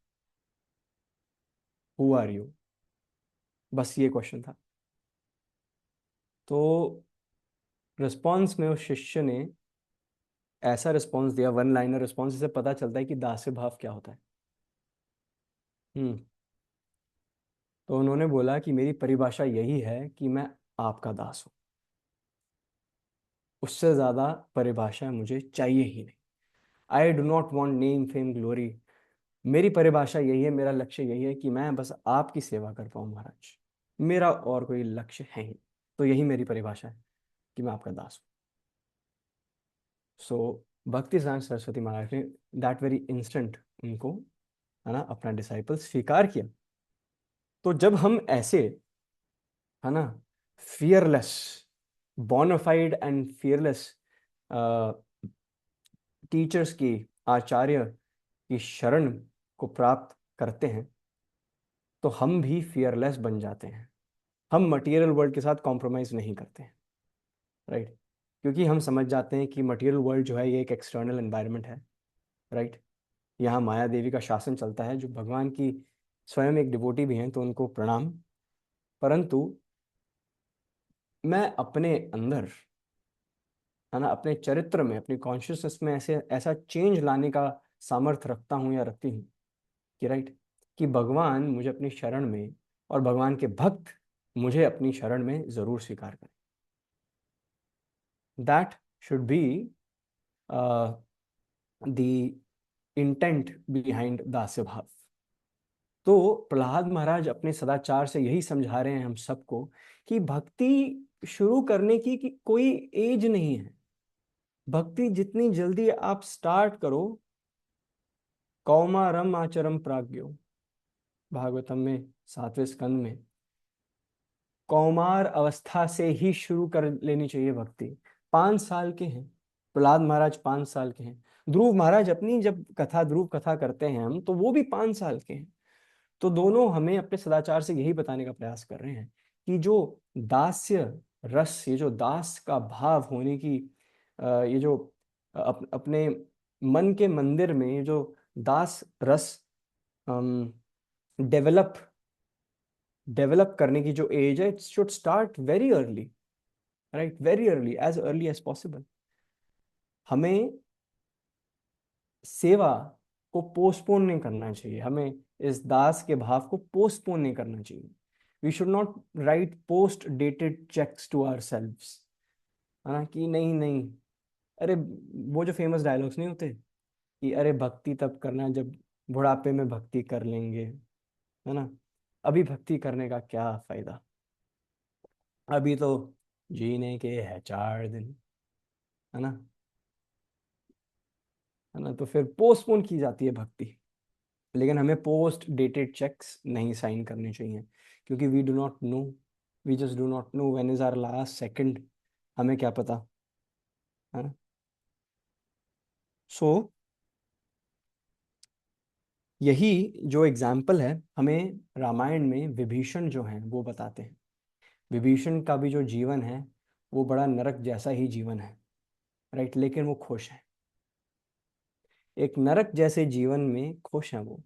Who are you? बस ये क्वेश्चन था। तो रिस्पॉन्स में उस शिष्य ने ऐसा रिस्पॉन्स दिया, वन लाइनर रिस्पॉन्स, जिससे पता चलता है कि दास्य भाव क्या होता है। हम्म तो उन्होंने बोला कि मेरी परिभाषा यही है कि मैं आपका दास हूं, उससे ज्यादा परिभाषा मुझे चाहिए ही नहीं। I do not want name fame glory. मेरी परिभाषा यही है, मेरा लक्ष्य यही है कि मैं बस आपकी सेवा कर पाऊं महाराज, मेरा और कोई लक्ष्य है ही। तो यही मेरी परिभाषा है कि मैं आपका दास हूँ। सो भक्ति सिद्धांत सरस्वती महाराज ने दैट वेरी इंस्टेंट उनको, है ना, अपना डिसाइपल स्वीकार किया। तो जब हम ऐसे, है ना, fearless, bona fide and fearless teachers की, आचार्य की शरण को प्राप्त करते हैं, तो हम भी फियरलेस बन जाते हैं। हम मटेरियल वर्ल्ड के साथ कॉम्प्रोमाइज नहीं करते हैं, राइट। क्योंकि हम समझ जाते हैं कि मटेरियल वर्ल्ड जो है ये एक एक्सटर्नल एनवायरनमेंट है, राइट। यहाँ माया देवी का शासन चलता है, जो भगवान की स्वयं एक डिवोटी भी हैं, तो उनको प्रणाम। परंतु मैं अपने अंदर, है ना, अपने चरित्र में, अपनी कॉन्शियसनेस में ऐसे ऐसा चेंज लाने का सामर्थ्य रखता हूँ या रखती हूँ कि, राइट, कि भगवान मुझे अपनी शरण में, और भगवान के भक्त मुझे अपनी शरण में जरूर स्वीकार करें। That should be the intent behind dasya bhava. तो प्रहलाद महाराज अपने सदाचार से यही समझा रहे हैं हम सबको कि भक्ति शुरू करने की कोई एज नहीं है। भक्ति जितनी जल्दी आप स्टार्ट करो, कौमारम आचरम प्राज्ञो, भागवतम में 7वें स्कंद में, कौमार अवस्था से ही शुरू कर लेनी चाहिए भक्ति। 5 साल के हैं प्रहलाद महाराज, 5 साल के हैं। ध्रुव महाराज अपनी जब कथा, ध्रुव कथा करते हैं हम, तो वो भी 5 साल के हैं। तो दोनों हमें अपने सदाचार से यही बताने का प्रयास कर रहे हैं कि जो दास्य रस, ये जो दास का भाव होने की, ये जो अपने मन के मंदिर में ये जो दास रस डेवलप डेवलप करने की जो एज है, it should start very early, right, very early, as early as possible. हमें सेवा को पोस्टपोन नहीं करना चाहिए, हमें इस दास के भाव को पोस्टपोन नहीं करना चाहिए। We should not write post dated cheques to ourselves, है ना, कि नहीं नहीं, अरे वो जो फेमस डायलॉग्स नहीं होते कि अरे भक्ति तब करना जब बुढ़ापे में भक्ति कर लेंगे, है ना, अभी भक्ति करने का क्या फायदा, अभी तो जीने के है 4 दिन, है ना, है ना। तो फिर पोस्टपोन की जाती है भक्ति। लेकिन हमें पोस्ट डेटेड चेक्स नहीं साइन करने चाहिए, क्योंकि we do not know, we just do not know when is our last second, हमें क्या पता, है ना। सो यही जो एग्जाम्पल है, हमें रामायण में विभीषण जो हैं वो बताते हैं। विभीषण का भी जो जीवन है वो बड़ा नरक जैसा ही जीवन है, राइट, लेकिन वो खुश है। एक नरक जैसे जीवन में खुश हैं वो।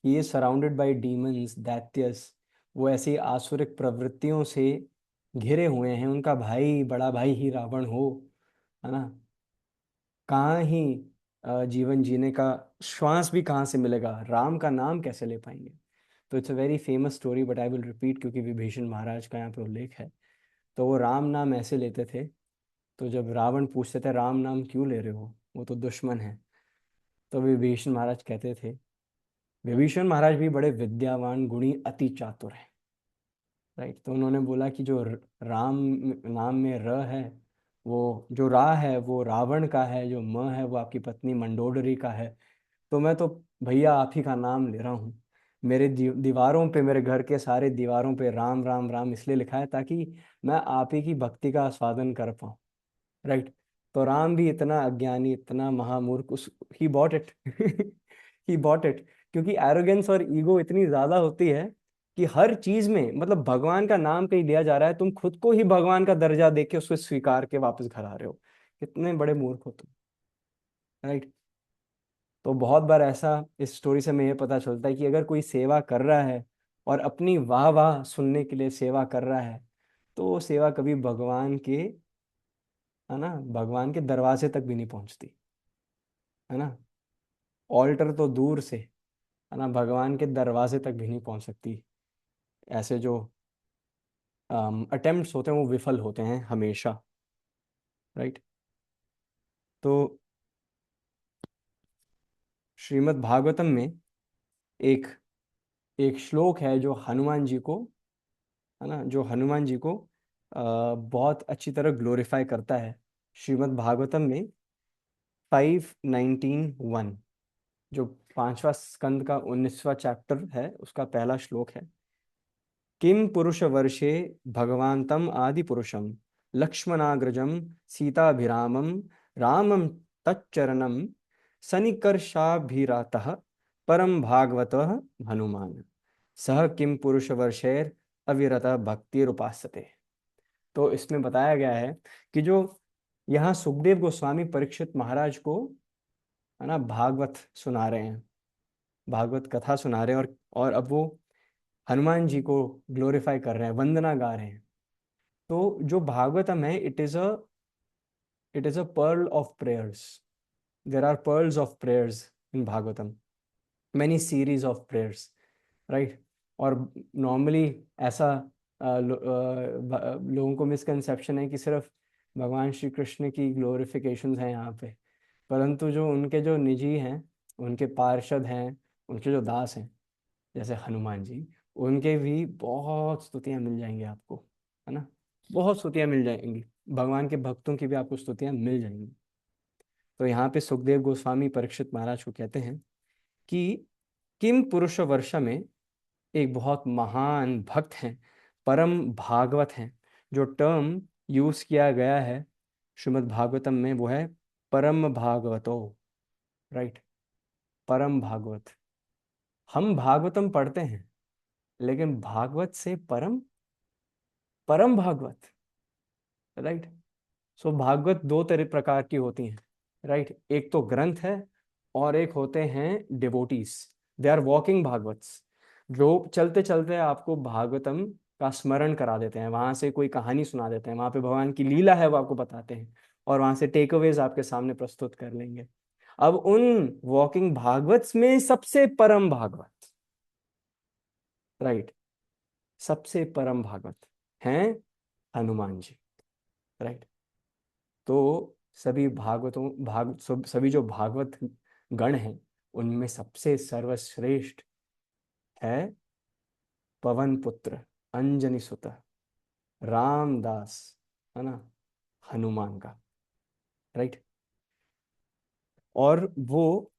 ये सराउंडेड बाय डीमंस, दैत्यस, वो ऐसी आसुरिक प्रवृत्तियों से घिरे हुए हैं। उनका भाई, बड़ा भाई ही रावण हो, है ना, कहाँ ही जीवन जीने का श्वास भी कहाँ से मिलेगा, राम का नाम कैसे ले पाएंगे। तो it's a very famous story, but I will repeat, क्योंकि विभीषण महाराज का यहाँ पे उल्लेख है। तो वो राम नाम ऐसे लेते थे, तो जब रावण पूछते थे राम नाम क्यों ले रहे हो, वो तो दुश्मन है, तो विभीषण महाराज कहते थे, विभीषण महाराज भी बड़े विद्यावान, गुणी, अति चातुर हैं, राइट। तो उन्होंने बोला कि जो राम नाम में र है, वो जो रा है वो रावण का है, जो म है वो आपकी पत्नी मंडोदरी का है। तो मैं तो भैया आप ही का नाम ले रहा हूँ। मेरे दीवारों पे, मेरे घर के सारे दीवारों पे राम राम राम इसलिए लिखा है ताकि मैं आप ही की भक्ति का आस्वादन कर पाऊँ। राइट। तो राम भी इतना अज्ञानी, इतना महामूर्ख, उस he bought it he bought it. क्योंकि एरोगेंस और ईगो इतनी ज्यादा होती है कि हर चीज में, मतलब भगवान का नाम कहीं लिया जा रहा है, तुम खुद को ही भगवान का दर्जा देके उसको स्वीकार के वापस घर आ रहे हो। कितने बड़े मूर्ख हो तुम। राइट। तो बहुत बार ऐसा, इस स्टोरी से हमें ये पता चलता है कि अगर कोई सेवा कर रहा है और अपनी वाह वाह सुनने के लिए सेवा कर रहा है, तो वो सेवा कभी भगवान के, है ना, भगवान के दरवाजे तक भी नहीं पहुंचती। है ना। ऑल्टर तो दूर से, है ना, भगवान के दरवाजे तक भी नहीं पहुंच सकती। ऐसे जो अटेम्प्ट्स होते हैं वो विफल होते हैं हमेशा। राइट। तो श्रीमद् भागवतम में एक एक श्लोक है जो हनुमान जी को, है ना, जो हनुमान जी को बहुत अच्छी तरह ग्लोरीफाई करता है। श्रीमद् भागवतम में 5:19 जो पांचवा स्कंद का 19वां चैप्टर है, उसका पहला श्लोक है। किम पुरुष वर्षे भगवान तम आदि पुरुषम लक्ष्मणाग्रजम सीताभिरामम रामम तच्चरणम सनिकर्षाभिरातः परम भागवत हनुमान सह किम पुरुष वर्षेर अविरत भक्तिरुपासते। तो इसमें बताया गया है कि जो यहाँ सुखदेव गोस्वामी परीक्षित महाराज को, है ना, भागवत सुना रहे हैं, भागवत कथा सुना रहे हैं, और अब वो हनुमान जी को ग्लोरीफाई कर रहे हैं, वंदना गा रहे हैं। तो जो भागवतम है, it is a pearl of prayers. There are pearls of prayers in Bhagavatam, many series of prayers. Right. और नॉर्मली ऐसा लोगों को मिसकंसेप्शन है कि सिर्फ भगवान श्री कृष्ण की ग्लोरिफिकेशंस हैं यहाँ पे, परंतु जो उनके जो निजी हैं, उनके पार्षद हैं, उनके जो दास हैं, जैसे हनुमान जी, उनके भी बहुत स्तुतियां मिल जाएंगी आपको। है ना। बहुत स्तुतियां मिल जाएंगी, भगवान के भक्तों की भी आपको स्तुतियां मिल जाएंगी। तो यहाँ पे सुखदेव गोस्वामी परीक्षित महाराज को कहते हैं कि किम पुरुष वर्ष में एक बहुत महान भक्त हैं, परम भागवत हैं। जो टर्म यूज किया गया है श्रीमद् भागवतम में वो है परम भागवतो। राइट। परम भागवत। हम भागवतम पढ़ते हैं, लेकिन भागवत से परम, परम भागवत। राइट। सो भागवत दो तरह प्रकार की होती हैं। राइट। एक तो ग्रंथ है, और एक होते हैं डिवोटीज। दे आर वॉकिंग भागवत्स, जो चलते चलते आपको भागवतम का स्मरण करा देते हैं, वहां से कोई कहानी सुना देते हैं, वहां पे भगवान की लीला है वो आपको बताते हैं, और वहां से टेक अवेज आपके सामने प्रस्तुत कर लेंगे। अब उन वॉकिंग भागवत्स में सबसे परम भागवत, राइट, सबसे परम भागवत हैं हनुमान जी। राइट। तो सभी भागवतों, सभी जो भागवत गण हैं, उनमें सबसे सर्वश्रेष्ठ है पवन पुत्र, अंजनी सुत, रामदास, है ना, हनुमान का। राइट। और वो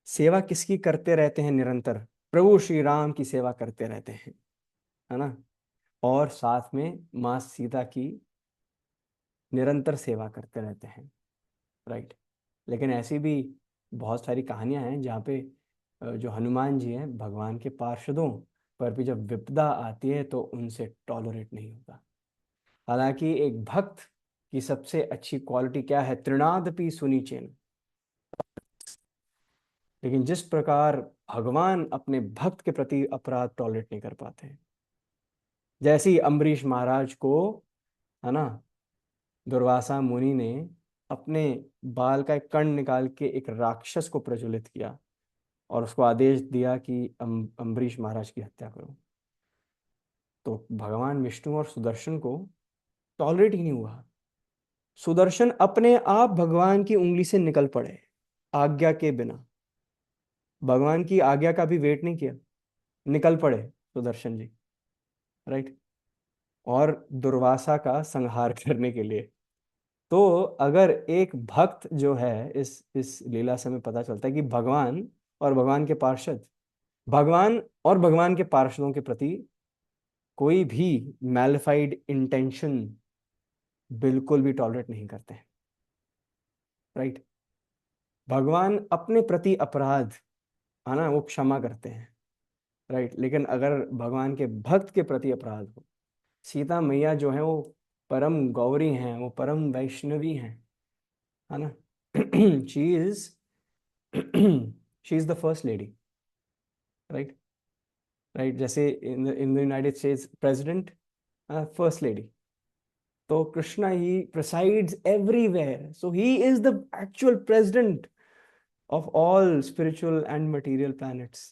सेवा किसकी करते रहते हैं निरंतर? प्रभु श्री राम की सेवा करते रहते हैं। है ना। और साथ में माँ सीता की निरंतर सेवा करते रहते हैं। राइट। लेकिन ऐसी भी बहुत सारी कहानियां हैं जहाँ पे जो हनुमान जी हैं भगवान के पार्षदों पर भी जब विपदा आती है तो उनसे टॉलरेट नहीं होता। हालांकि एक भक्त की सबसे अच्छी क्वालिटी क्या है? तृणादपि सुनिचेन। लेकिन जिस प्रकार भगवान अपने भक्त के प्रति अपराध टॉलरेट नहीं कर पाते हैं, जैसे ही अम्बरीश महाराज को, है ना, दुर्वासा मुनि ने अपने बाल का एक कण निकाल के एक राक्षस को प्रज्वलित किया और उसको आदेश दिया कि अम्बरीश महाराज की हत्या करो, तो भगवान विष्णु और सुदर्शन को टॉलरेट ही नहीं हुआ। सुदर्शन अपने आप भगवान की उंगली से निकल पड़े, आज्ञा के बिना, भगवान की आज्ञा का भी वेट नहीं किया, निकल पड़े सुदर्शन जी। राइट। और दुर्वासा का संहार करने के लिए। तो अगर एक भक्त जो है, इस लीला से हमें पता चलता है कि भगवान और भगवान के पार्षद, भगवान और भगवान के पार्षदों के प्रति कोई भी मैलिफाइड इंटेंशन बिल्कुल भी टॉलरेट नहीं करते हैं। राइट। भगवान अपने प्रति अपराध, है ना, वो क्षमा करते हैं। राइट। लेकिन अगर भगवान के भक्त के प्रति अपराध हो, सीता मैया जो है वो परम गौरी हैं, वो परम वैष्णवी हैं, है ना। She is she is the first lady. Right. Right. जैसे in the United States president, first lady. तो Krishna he presides everywhere, so he is the actual president of all spiritual and material planets.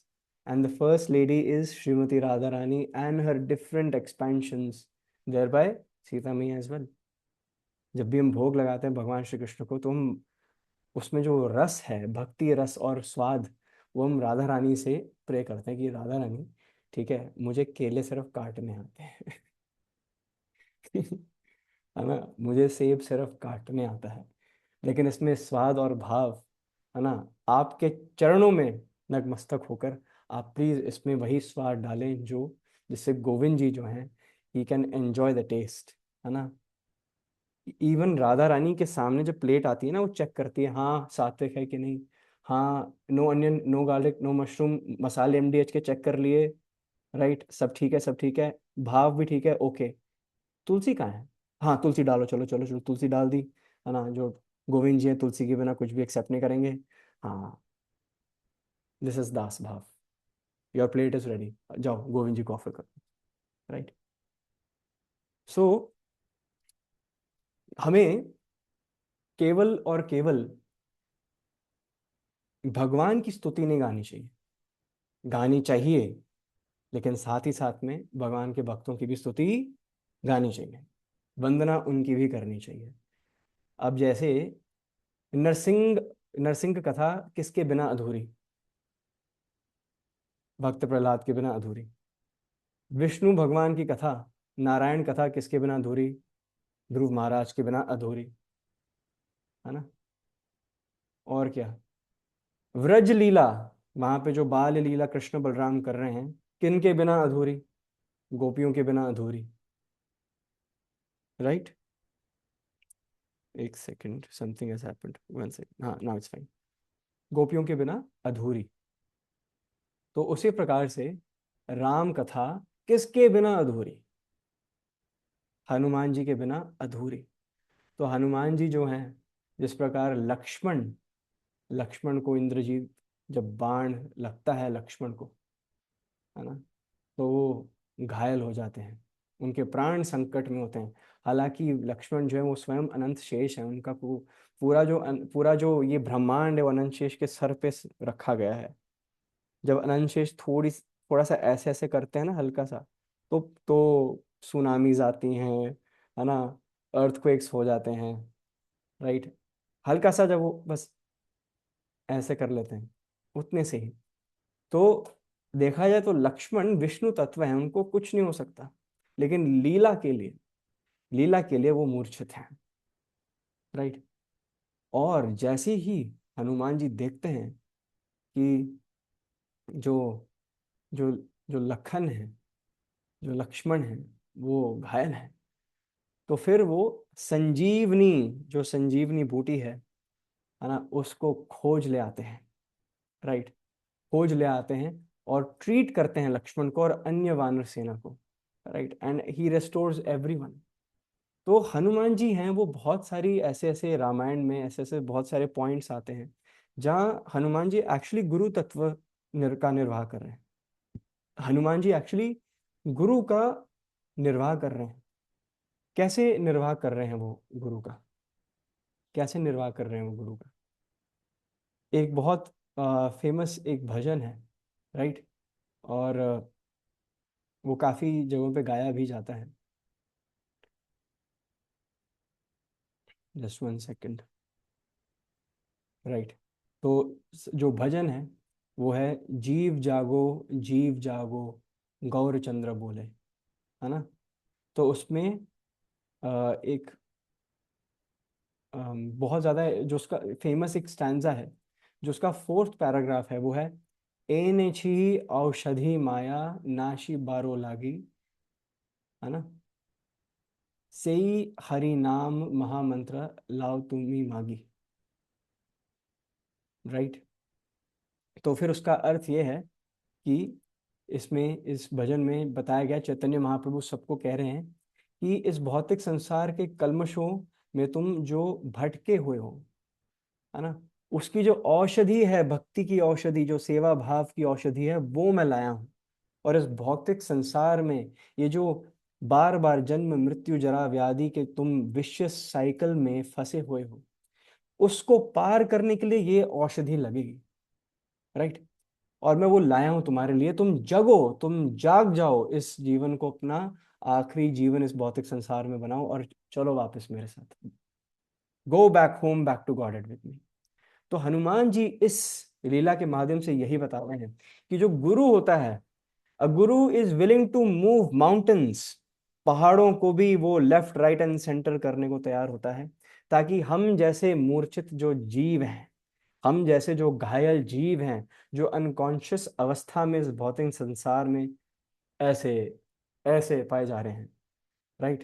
And the first lady is Srimati Radharani and her different expansions, thereby Sita Maiya as well. जब भी हम भोग लगाते हैं भगवान श्री कृष्ण को, तो हम उसमें जो रस है, भक्ति रस और स्वाद, वो हम राधा रानी से प्रे करते हैं कि राधा रानी, ठीक है, मुझे केले सिर्फ काटने आते हैं। है ना, मुझे सेब सिर्फ काटने आता है, लेकिन इसमें स्वाद और भाव, है ना, आपके चरणों में नतमस्तक होकर आप प्लीज इसमें वही स्वाद डालें जो, जिससे गोविंद जी जो हैं, he can enjoy the taste, है ना। इवन राधा रानी के सामने जब प्लेट आती है ना, वो चेक करती है, हाँ सात्विक है कि नहीं, हाँ no onion no garlic no mushroom मसाले एमडीएच के चेक कर लिए, राइट, सब ठीक है, सब ठीक है, भाव भी ठीक है, ओके। तुलसी कहाँ है, हाँ तुलसी डालो, चलो चलो चलो, तुलसी डाल दी, है ना, जो गोविंद जी हैं तुलसी के बिना कुछ भी एक्सेप्ट नहीं करेंगे। हाँ, दिस इज दास भाव, योर प्लेट इज रेडी, जाओ गोविंद जी को ऑफर करो। राइट। सो हमें केवल और केवल भगवान की स्तुति नहीं गानी चाहिए, गानी चाहिए, लेकिन साथ ही साथ में भगवान के भक्तों की भी स्तुति गानी चाहिए, वंदना उनकी भी करनी चाहिए। अब जैसे नरसिंह, नरसिंह कथा किसके बिना अधूरी, भक्त प्रहलाद के बिना अधूरी। विष्णु भगवान की कथा, नारायण कथा किसके बिना अधूरी, ध्रुव महाराज के बिना अधूरी, है ना। और क्या, व्रज लीला, वहां पे जो बाल लीला कृष्ण बलराम कर रहे हैं, किन के बिना अधूरी, गोपियों के बिना अधूरी। राइट। एक second, something has happened, one second, हाँ नाउ इट्स फाइन, गोपियों के बिना अधूरी। तो उसी प्रकार से राम कथा किसके बिना अधूरी, हनुमान जी के बिना अधूरी। तो हनुमान जी जो हैं, जिस प्रकार लक्ष्मण, लक्ष्मण को इंद्रजीत, जब बाण लगता है लक्ष्मण को, है ना, तो वो घायल हो जाते हैं, उनके प्राण संकट में होते हैं। हालांकि लक्ष्मण जो है वो स्वयं अनंत शेष है, उनका पूरा जो ये ब्रह्मांड है वो अनंत शेष के सर पे रखा गया है। जब अनंत शेष थोड़ा सा ऐसे ऐसे करते हैं ना, हल्का सा, तो सुनामीज आती हैं, है ना, अर्थक्वेक्स हो जाते हैं। राइट। हल्का सा जब वो बस ऐसे कर लेते हैं, उतने से ही, तो देखा जाए तो लक्ष्मण विष्णु तत्व है, उनको कुछ नहीं हो सकता, लेकिन लीला के लिए वो मूर्छित हैं। राइट। और जैसे ही हनुमान जी देखते हैं कि जो जो जो लखन है, जो लक्ष्मण है, वो घायल है, तो फिर वो संजीवनी, जो संजीवनी बूटी है ना, उसको खोज ले आते हैं। राइट। खोज ले आते हैं और ट्रीट करते हैं लक्ष्मण को और अन्य वानर सेना को। Right. And he restores everyone. तो हनुमान जी हैं, वो बहुत सारी ऐसे ऐसे रामायण में ऐसे ऐसे बहुत सारे पॉइंट्स आते हैं जहाँ हनुमान जी एक्चुअली गुरु तत्व का निर्वाह कर रहे हैं। हनुमान जी एक्चुअली गुरु का निर्वाह कर रहे हैं। कैसे निर्वाह कर रहे हैं वो गुरु का, कैसे निर्वाह कर रहे हैं वो गुरु का, एक बहुत फेमस एक भजन है। राइट। और वो काफी जगहों पे गाया भी जाता है। Just one second. राइट। तो जो भजन है वो है, जीव जागो गौर चंद्र बोले, है ना। तो उसमें एक बहुत ज़्यादा जो उसका फेमस एक स्टैंजा है, जो उसका फोर्थ पैराग्राफ है, वो है एने छी औषधि माया नाशी बारो लागी, है ना, सेई हरि नाम महामंत्र लाओ तुम्ही मागी। राइट। तो फिर उसका अर्थ ये है कि इसमें, इस भजन में बताया गया, चैतन्य महाप्रभु सबको कह रहे हैं कि इस भौतिक संसार के कल्मशों में तुम जो भटके हुए हो, है ना, उसकी जो औषधि है, भक्ति की औषधि, जो सेवा भाव की औषधि है, वो मैं लाया हूँ। और इस भौतिक संसार में ये जो बार बार जन्म मृत्यु जरा व्याधि के तुम विश्व साइकिल में फंसे हुए हो, उसको पार करने के लिए ये औषधि लगेगी। राइट। और मैं वो लाया हूं तुम्हारे लिए, तुम जगो, तुम जाग जाओ, इस जीवन को अपना आखिरी जीवन इस भौतिक संसार में बनाओ और चलो वापस मेरे साथ, go back home, back to God with me. तो हनुमान जी इस लीला के माध्यम से यही बता रहे हैं कि जो गुरु होता है, a guru is willing to move mountains, पहाड़ों को भी वो लेफ्ट राइट एंड सेंटर करने को तैयार होता है, ताकि हम जैसे मूर्छित जो जीव हैं, हम जैसे जो घायल जीव हैं, जो अनकॉन्शियस अवस्था में इस भौतिक संसार में ऐसे ऐसे पाए जा रहे हैं। राइट।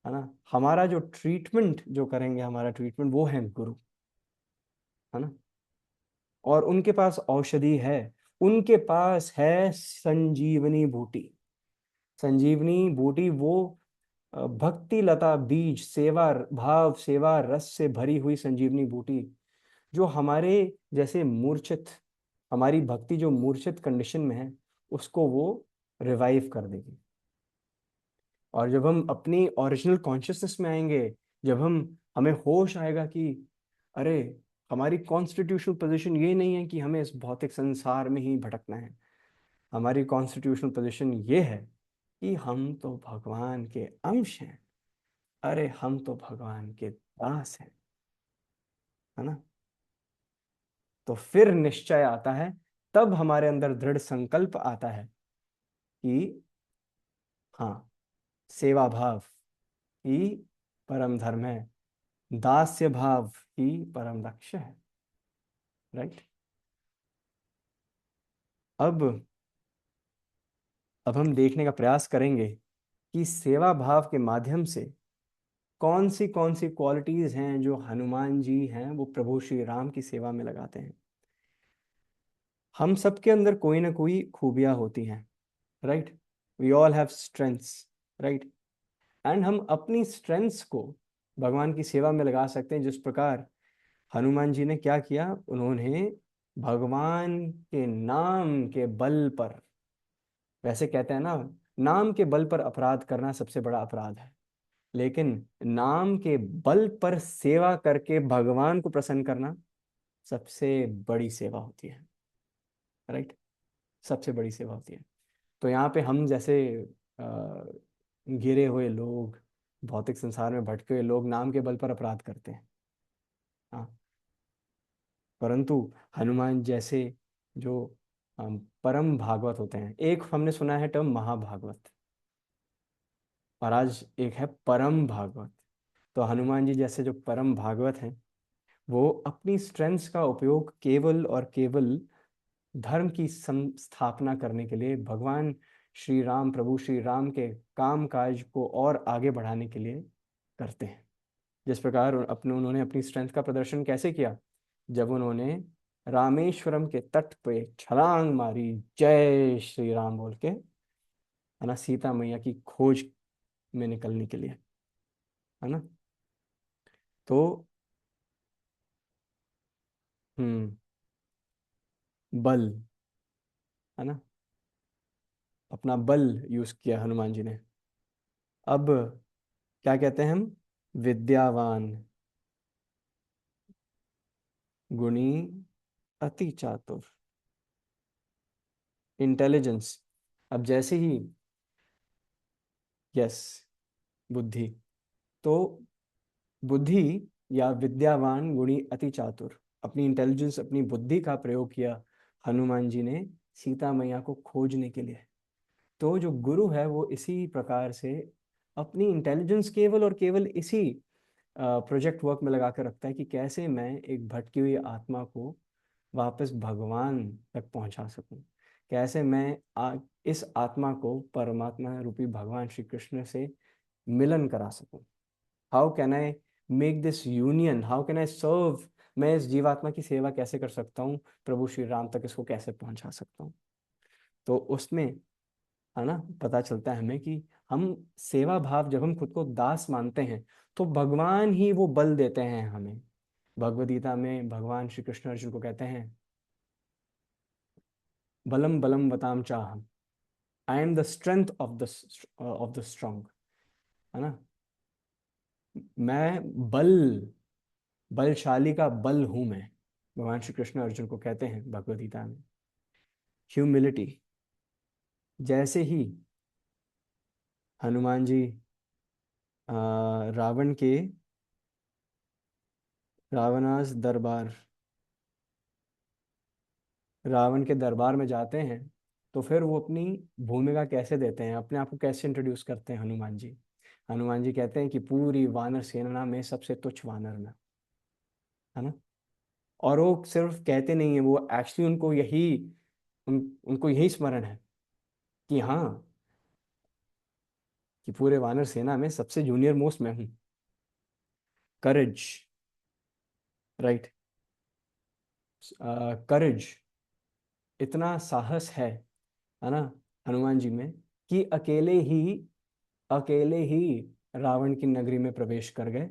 है ना, हमारा जो ट्रीटमेंट जो करेंगे, हमारा ट्रीटमेंट वो है गुरु, है ना। और उनके पास औषधि है, उनके पास है संजीवनी बूटी। संजीवनी बूटी वो भक्ति लता बीज, सेवा भाव सेवा रस से भरी हुई संजीवनी बूटी, जो हमारे जैसे मूर्छित, हमारी भक्ति जो मूर्छित कंडीशन में है, उसको वो रिवाइव कर देगी। और जब हम अपनी ओरिजिनल कॉन्शियसनेस में आएंगे, जब हमें होश आएगा कि अरे, हमारी कॉन्स्टिट्यूशनल पोजीशन ये नहीं है कि हमें इस भौतिक संसार में ही भटकना है। हमारी कॉन्स्टिट्यूशनल पोजीशन ये है कि हम तो भगवान के अंश हैं। अरे, हम तो भगवान के दास हैं, है ना। तो फिर निश्चय आता है, तब हमारे अंदर दृढ़ संकल्प आता है कि हाँ, सेवा भाव ही परम धर्म है, दास्य भाव ही परम लक्ष्य है। राइट। अब अब हम देखने का प्रयास करेंगे कि सेवा भाव के माध्यम से कौन सी क्वालिटीज हैं जो हनुमान जी हैं वो प्रभु श्री राम की सेवा में लगाते हैं। हम सबके अंदर कोई ना कोई खूबियां होती हैं। Right. We all have strengths. Right. And हम अपनी स्ट्रेंथ्स को भगवान की सेवा में लगा सकते हैं, जिस प्रकार हनुमान जी ने क्या किया, उन्होंने भगवान के नाम के बल पर, वैसे कहते हैं ना, नाम के बल पर अपराध करना सबसे बड़ा अपराध है, लेकिन नाम के बल पर सेवा करके भगवान को प्रसन्न करना सबसे बड़ी सेवा होती है। राइट। सबसे बड़ी सेवा होती है। तो यहाँ पे हम जैसे अ, गिरे हुए लोग, भौतिक संसार में भटके हुए लोग नाम के बल पर अपराध करते हैं। हाँ। परंतु हनुमान जैसे जो परम भागवत होते हैं, एक हमने सुना है टर्म महाभागवत, और आज एक है परम भागवत। तो हनुमान जी जैसे जो परम भागवत हैं, वो अपनी स्ट्रेंथ्स का उपयोग केवल और केवल धर्म की संस्थापना करने के लिए, भगवान श्री राम, प्रभु श्री राम के काम काज को और आगे बढ़ाने के लिए करते हैं। जिस प्रकार उन्होंने अपनी स्ट्रेंथ का प्रदर्शन कैसे किया, जब उन्होंने रामेश्वरम के तट पे छलांग मारी, जय श्री राम बोल के, है ना, सीता मैया की खोज में निकलने के लिए, है ना। तो हम्म, बल, है ना, अपना बल यूज किया हनुमान जी ने। अब क्या कहते हैं हम, विद्यावान, गुणी, अति चातुर, इंटेलिजेंस। अब जैसे ही, यस, बुद्धि। तो बुद्धि या विद्यावान गुणी अति चातुर, अपनी इंटेलिजेंस, अपनी बुद्धि का प्रयोग किया हनुमान जी ने सीता मैया को खोजने के लिए। तो जो गुरु है वो इसी प्रकार से अपनी इंटेलिजेंस केवल और केवल इसी प्रोजेक्ट वर्क में लगा कर रखता है कि कैसे मैं एक भटकी हुई आत्मा को वापस भगवान तक पहुंचा सकूं, कैसे मैं इस आत्मा को परमात्मा रूपी भगवान श्री कृष्ण से मिलन करा सकूं। How can I make this union, how can I serve, मैं इस जीवात्मा की सेवा कैसे कर सकता हूँ, प्रभु श्री राम तक इसको कैसे पहुंचा सकता हूँ। तो उसमें, है ना, पता चलता है हमें कि हम सेवा भाव, जब हम खुद को दास मानते हैं तो भगवान ही वो बल देते हैं हमें। भगवद गीता में भगवान श्री कृष्ण अर्जुन को कहते हैं, बलम बलम बताम चाहम, I am the strength of the strong, है ना, मैं बलशाली का बल हूं मैं। भगवान श्री कृष्ण अर्जुन को कहते हैं भगवद गीता में। ह्यूमिलिटी, जैसे ही हनुमान जी रावण के रावणास दरबार रावण के दरबार में जाते हैं, तो फिर वो अपनी भूमिका कैसे देते हैं, अपने आप को कैसे इंट्रोड्यूस करते हैं हनुमान जी। हनुमान जी कहते हैं कि पूरी वानर सेना में सबसे तुच्छ वानर मैं, है ना। और वो सिर्फ कहते नहीं है, वो एक्चुअली उनको यही उनको यही स्मरण है कि हाँ, कि पूरे वानर सेना में सबसे जूनियर मोस्ट मैं हूँ। करेज, राइट, करेज, इतना साहस है ना, हनुमान जी में, कि अकेले ही रावण की नगरी में प्रवेश कर गए,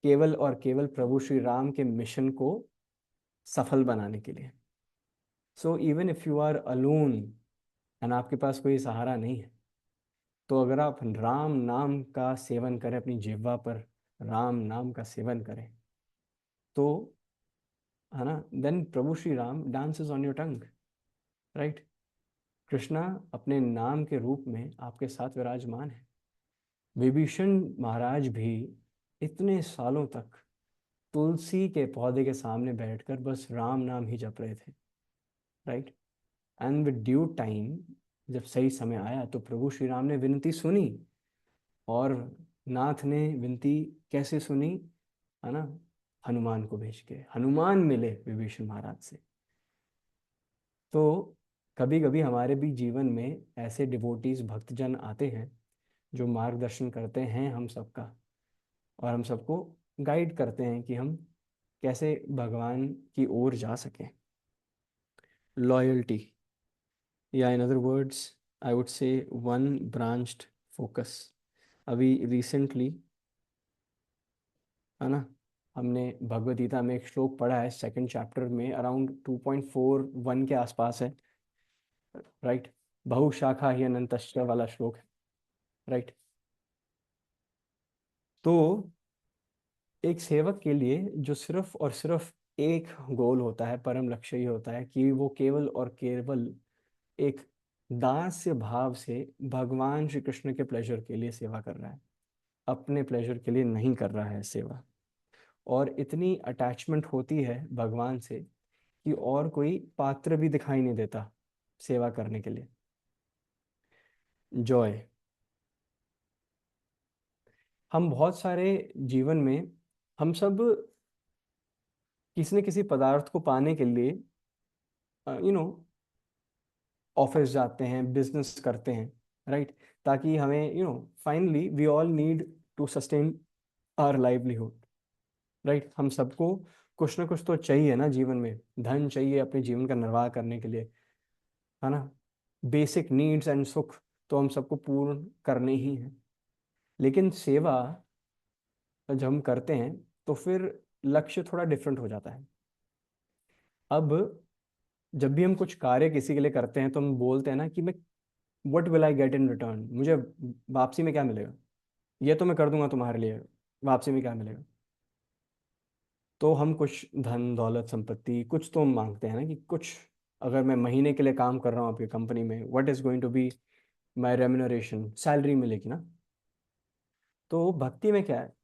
केवल और केवल प्रभु श्री राम के मिशन को सफल बनाने के लिए। So even if you are alone and आपके पास कोई सहारा नहीं है, तो अगर आप राम नाम का सेवन करें, अपनी जिह्वा पर राम नाम का सेवन करें, तो, है ना, then Prabhu Shri Ram dances on your tongue, right. Krishna अपने नाम के रूप में आपके साथ विराजमान है। विभीषण महाराज भी इतने सालों तक तुलसी के पौधे के सामने बैठकर बस राम नाम ही जप रहे थे, right. And with due time, जब सही समय आया तो प्रभु श्री राम ने विनती सुनी, और नाथ ने विनती कैसे सुनी, है ना, हनुमान को भेज के हनुमान मिले विभीषण महाराज से। तो कभी कभी हमारे भी जीवन में ऐसे डिवोटीज भक्तजन आते हैं जो मार्गदर्शन करते हैं हम सबका, और हम सबको गाइड करते हैं कि हम कैसे भगवान की ओर जा सकें। लॉयल्टी, या in other words I would say one branched focus. अभी रिसेंटली, है ना, हमने भगवद गीता में एक श्लोक पढ़ा है, सेकंड चैप्टर में, अराउंड 2.41 के आसपास है, राइट। बहुशाखा ही अनंतश्च वाला श्लोक है, राइट। तो एक सेवक के लिए जो सिर्फ और सिर्फ एक गोल होता है, परम लक्ष्य ही होता है कि वो केवल और केवल एक दास्य भाव से भगवान श्री कृष्ण के प्लेजर के लिए सेवा कर रहा है, अपने प्लेजर के लिए नहीं कर रहा है सेवा। और इतनी अटैचमेंट होती है भगवान से कि और कोई पात्र भी दिखाई नहीं देता सेवा करने के लिए। जॉय, हम बहुत सारे जीवन में, हम सब किसी न किसी पदार्थ को पाने के लिए, यू नो, ऑफिस जाते हैं, बिजनेस करते हैं, राइट, ताकि हमें, finally we all need to sustain our livelihood, right. हम सबको कुछ ना कुछ तो चाहिए ना जीवन में, धन चाहिए अपने जीवन का निर्वाह करने के लिए, है ना। बेसिक नीड्स एंड सुख तो हम सबको पूर्ण करने ही हैं। लेकिन सेवा जब हम करते हैं तो फिर लक्ष्य थोड़ा डिफरेंट हो जाता है। अब जब भी हम कुछ कार्य किसी के लिए करते हैं तो हम बोलते हैं ना कि मैं, what will I get in return, मुझे वापसी में क्या मिलेगा, ये तो मैं कर दूंगा तुम्हारे लिए, वापसी में क्या मिलेगा। तो हम कुछ धन दौलत संपत्ति कुछ तो मांगते हैं ना, कि कुछ, अगर मैं महीने के लिए काम कर रहा हूँ आपकी कंपनी में, what is going to be my remuneration, salary मिलेगी ना। तो भक्ति में क्या है,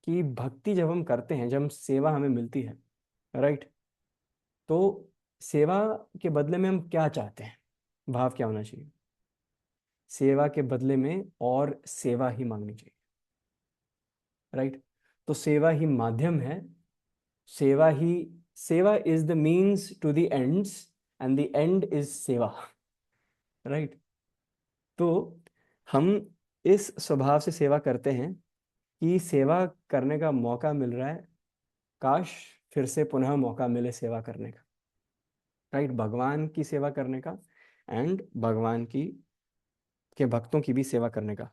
कि भक्ति जब हम करते हैं, जब हम सेवा हमें मिलती है, राइट, तो सेवा के बदले में हम क्या चाहते हैं, भाव क्या होना चाहिए। सेवा के बदले में और सेवा ही मांगनी चाहिए। राइट। तो सेवा ही माध्यम है, सेवा ही, seva is the means to the ends and the end is seva. Right. तो हम इस स्वभाव से सेवा करते हैं कि सेवा करने का मौका मिल रहा है, काश फिर से पुनः मौका मिले सेवा करने का। राइट। भगवान की सेवा करने का एंड भगवान की के भक्तों की भी सेवा करने का।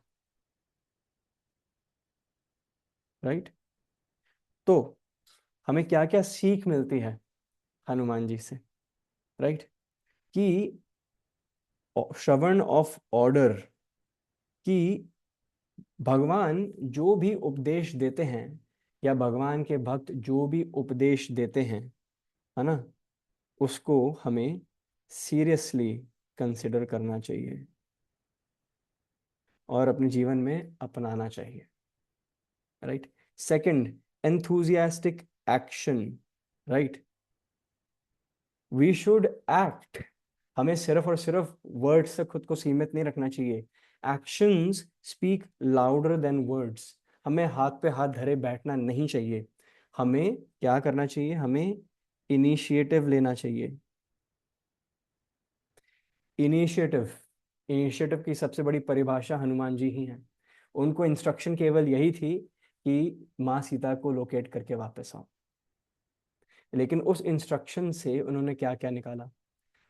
राइट। तो हमें क्या क्या सीख मिलती है हनुमान जी से। राइट। कि श्रवण ऑफ ऑर्डर, कि भगवान जो भी उपदेश देते हैं या भगवान के भक्त जो भी उपदेश देते हैं, है ना, उसको हमें सीरियसली कंसिडर करना चाहिए और अपने जीवन में अपनाना चाहिए। Right. Second, enthusiastic action. Right. We should act. हमें सिर्फ और सिर्फ वर्ड से खुद को सीमित नहीं रखना चाहिए। Actions speak louder than words. हमें हाथ पे हाथ धरे बैठना नहीं चाहिए। हमें क्या करना चाहिए? हमें इनिशिएटिव लेना चाहिए। इनिशिएटिव, इनिशिएटिव की सबसे बड़ी परिभाषा हनुमान जी ही हैं। उनको इंस्ट्रक्शन केवल यही थी कि माँ सीता को लोकेट करके वापस आओ, लेकिन उस इंस्ट्रक्शन से उन्होंने क्या क्या निकाला?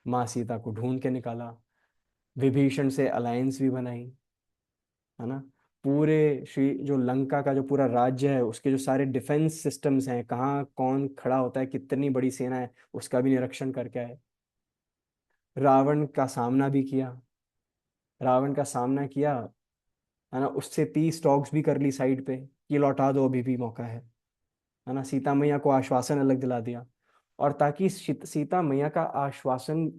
माँ सीता को ढूंढ के निकाला, विभीषण से अलायंस भी बनाई, है ना, पूरे श्री जो लंका का जो पूरा राज्य है उसके जो सारे डिफेंस सिस्टम्स हैं, कहाँ कौन खड़ा होता है, कितनी बड़ी सेना है, उसका भी निरीक्षण करके आए। रावण का सामना भी किया, रावण का सामना किया, है ना, उससे पीस टॉक्स भी कर ली साइड पे कि लौटा दो, अभी भी मौका है ना। सीता मैया को आश्वासन अलग दिला दिया, और ताकि सीता मैया का आश्वासन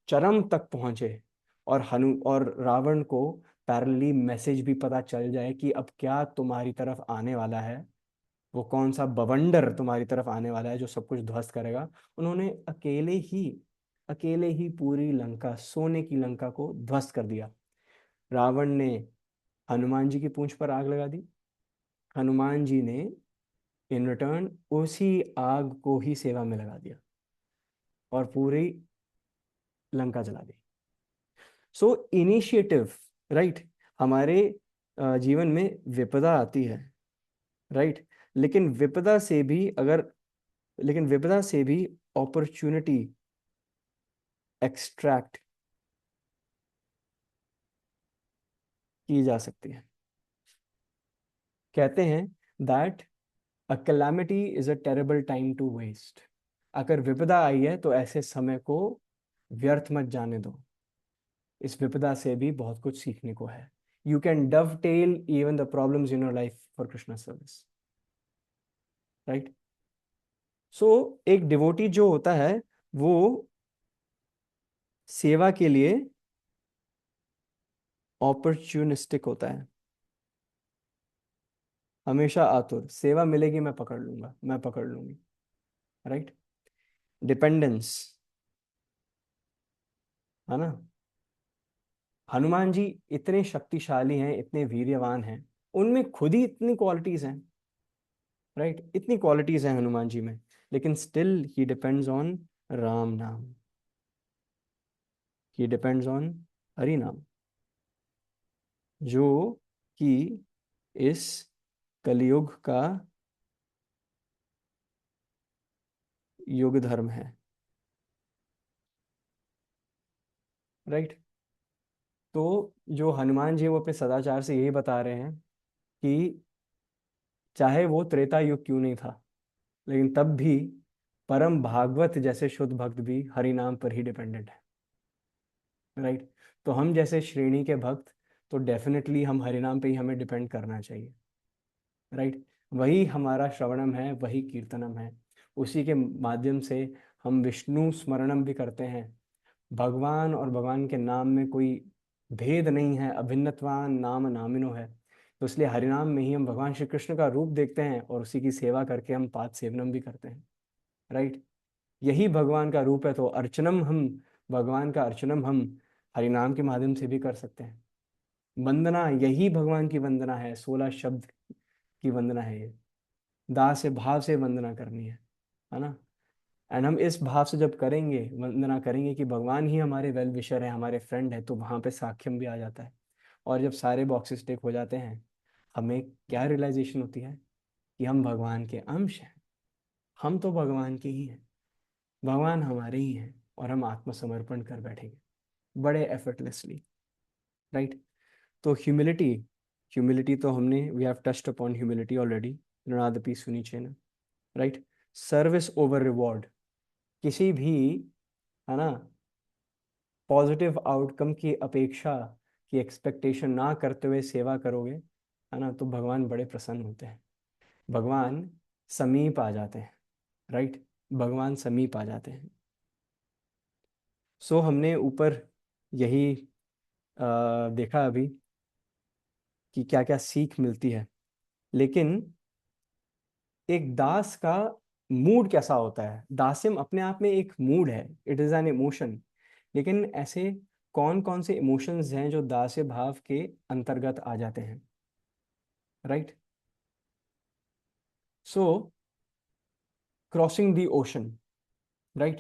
चरम तक पहुंचे और और रावण को पैरेलली मैसेज भी पता चल जाए कि अब क्या तुम्हारी तरफ आने वाला है, वो कौन सा बवंडर तुम्हारी तरफ आने वाला है जो सब कुछ ध्वस्त करेगा। उन्होंने अकेले ही पूरी लंका, सोने की लंका को ध्वस्त कर दिया। रावण ने हनुमान जी की पूंछ पर आग लगा दी, हनुमान जी ने इन रिटर्न उसी आग को ही सेवा में लगा दिया और पूरी लंका जला दी। सो इनिशिएटिव, राइट। हमारे जीवन में विपदा आती है, राइट, लेकिन विपदा से भी अगर लेकिन विपदा से भी अपॉर्चुनिटी एक्सट्रैक्ट की जा सकती है। कहते हैं that a calamity is a terrible time to waste. अगर विपदा आई है तो ऐसे समय को व्यर्थ मत जाने दो। इस विपदा से भी बहुत कुछ सीखने को है। You can dovetail even the problems in your life for Krishna service. Right. So एक डिवोटी जो होता है वो सेवा के लिए ऑपर्चुनिस्टिक होता है, हमेशा आतुर, सेवा मिलेगी मैं पकड़ लूंगा, मैं पकड़ लूंगी। राइट। डिपेंडेंस, है ना। हनुमान जी इतने शक्तिशाली हैं, इतने वीर्यवान हैं, उनमें खुद ही इतनी क्वालिटीज हैं। राइट। इतनी क्वालिटीज हैं हनुमान जी में, लेकिन still he depends on Ram नाम, ही डिपेंड्स ऑन हरि नाम, जो कि इस कलयुग का युग धर्म है। राइट। तो जो हनुमान जी वो अपने सदाचार से यही बता रहे हैं कि चाहे वो त्रेता युग क्यों नहीं था, लेकिन तब भी परम भागवत जैसे शुद्ध भक्त भी हरि नाम पर ही डिपेंडेंट है। राइट। तो हम जैसे श्रेणी के भक्त, तो डेफिनेटली हम हरि नाम पे ही हमें डिपेंड करना चाहिए। राइट। वही हमारा श्रवणम है, वही कीर्तनम है, उसी के माध्यम से हम विष्णु स्मरणम भी करते हैं। भगवान और भगवान के नाम में कोई भेद नहीं है, अभिन्नत्वान नाम नामिनो है। तो इसलिए हरिनाम में ही हम भगवान श्री कृष्ण का रूप देखते हैं और उसी की सेवा करके हम पाद सेवनम भी करते हैं। राइट। यही भगवान का रूप है, तो अर्चनम हम, भगवान का अर्चनम हम हरिनाम के माध्यम से भी कर सकते हैं। वंदना, यही भगवान की वंदना है, 16 शब्द की वंदना है ये। दास से भाव से वंदना करनी है ना। एंड हम इस भाव से जब करेंगे, वंदना करेंगे कि भगवान ही हमारे वेल विशर है, हमारे फ्रेंड है, तो वहां पे साक्ष्यम भी आ जाता है। और जब सारे बॉक्सेस टिक हो जाते हैं, हमें क्या रियलाइजेशन होती है कि हम भगवान के अंश हैं। हम तो भगवान के ही हैं, भगवान हमारे ही हैं, और हम आत्मसमर्पण कर बैठेंगे बड़े एफर्टलेसली। राइट। तो ह्यूमिलिटी, ह्यूमिलिटी तो हमने, we have touched upon humility already, निनादपि सुनिचेन। राइट। सर्विस ओवर रिवॉर्ड, किसी भी, है ना, पॉजिटिव आउटकम की अपेक्षा की एक्सपेक्टेशन ना करते हुए सेवा करोगे, है ना, तो भगवान बड़े प्रसन्न होते हैं, भगवान समीप आ जाते हैं। राइट। भगवान समीप आ जाते हैं। सो हमने ऊपर यही देखा अभी कि क्या क्या सीख मिलती है। लेकिन एक दास का मूड कैसा होता है? दास्यम अपने आप में एक मूड है, इट इज एन इमोशन। लेकिन ऐसे कौन कौन से इमोशंस हैं जो दास्य भाव के अंतर्गत आ जाते हैं? Right. So crossing the ocean. Right.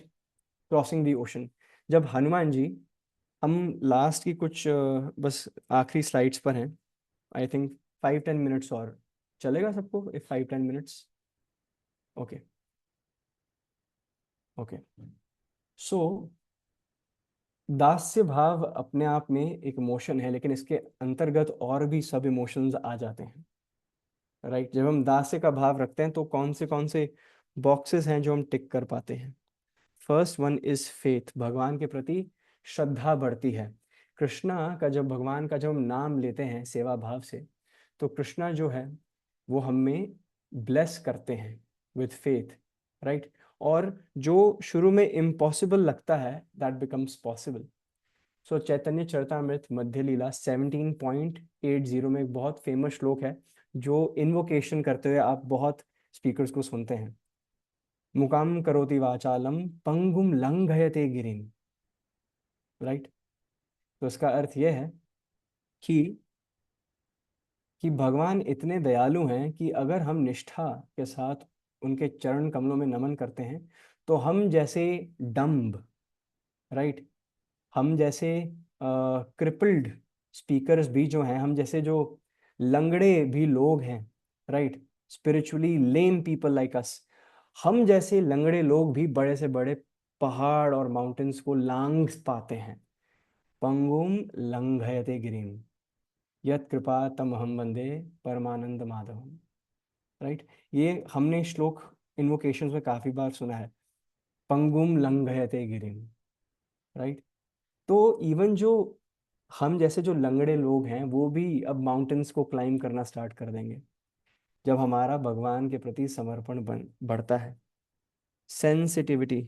Crossing the ocean, जब हनुमान जी, हम लास्ट की कुछ बस आखिरी स्लाइड्स पर हैं, आई थिंक 5-10 मिनट्स और चलेगा सबको, इफ 5-10 मिनट्स? ओके। ओके। सो दास्य भाव अपने आप में एक इमोशन है, लेकिन इसके अंतर्गत और भी सब इमोशंस आ जाते हैं। राइट। जब हम दास्य का भाव रखते हैं तो कौन से बॉक्सेस हैं जो हम टिक कर पाते हैं? फर्स्ट वन इज फेथ, भगवान के प्रति श्रद्धा बढ़ती है। कृष्णा का जब, भगवान का जब हम नाम लेते हैं सेवा भाव से, तो कृष्णा जो है वो हमें ब्लेस करते हैं विथ फेथ। राइट। और जो शुरू में इम्पॉसिबल लगता है, दैट बिकम्स पॉसिबल। सो चैतन्य चरितामृत मध्य लीला 17.80 में एक बहुत फेमस श्लोक है, जो इन्वोकेशन करते हुए आप बहुत स्पीकर्स को सुनते हैं। मुकाम करोति वाचालम पंगुम लंघयते गिरिम। राइट। तो इसका अर्थ यह है कि भगवान इतने दयालु हैं कि अगर हम निष्ठा के साथ उनके चरण कमलों में नमन करते हैं, तो हम जैसे डम्ब, राइट, हम जैसे क्रिपल्ड स्पीकर्स भी जो हैं, हम जैसे जो लंगड़े भी लोग हैं, राइट, स्पिरिचुअली लेम पीपल लाइक अस, हम जैसे लंगड़े लोग भी बड़े से बड़े पहाड़ और माउंटेन्स को लांघ पाते हैं। पंगुम लंघयते गिरिम यत कृपा तम हम वंदे परमानंद माधवम। राइट। ये हमने श्लोक इन्वोकेशंस में काफी बार सुना है, पंगुम लंघयते गिरिम। राइट। तो इवन जो हम जैसे जो लंगड़े लोग हैं, वो भी अब माउंटेन्स को क्लाइम करना स्टार्ट कर देंगे, जब हमारा भगवान के प्रति समर्पण बढ़ता है। सेंसिटिविटी,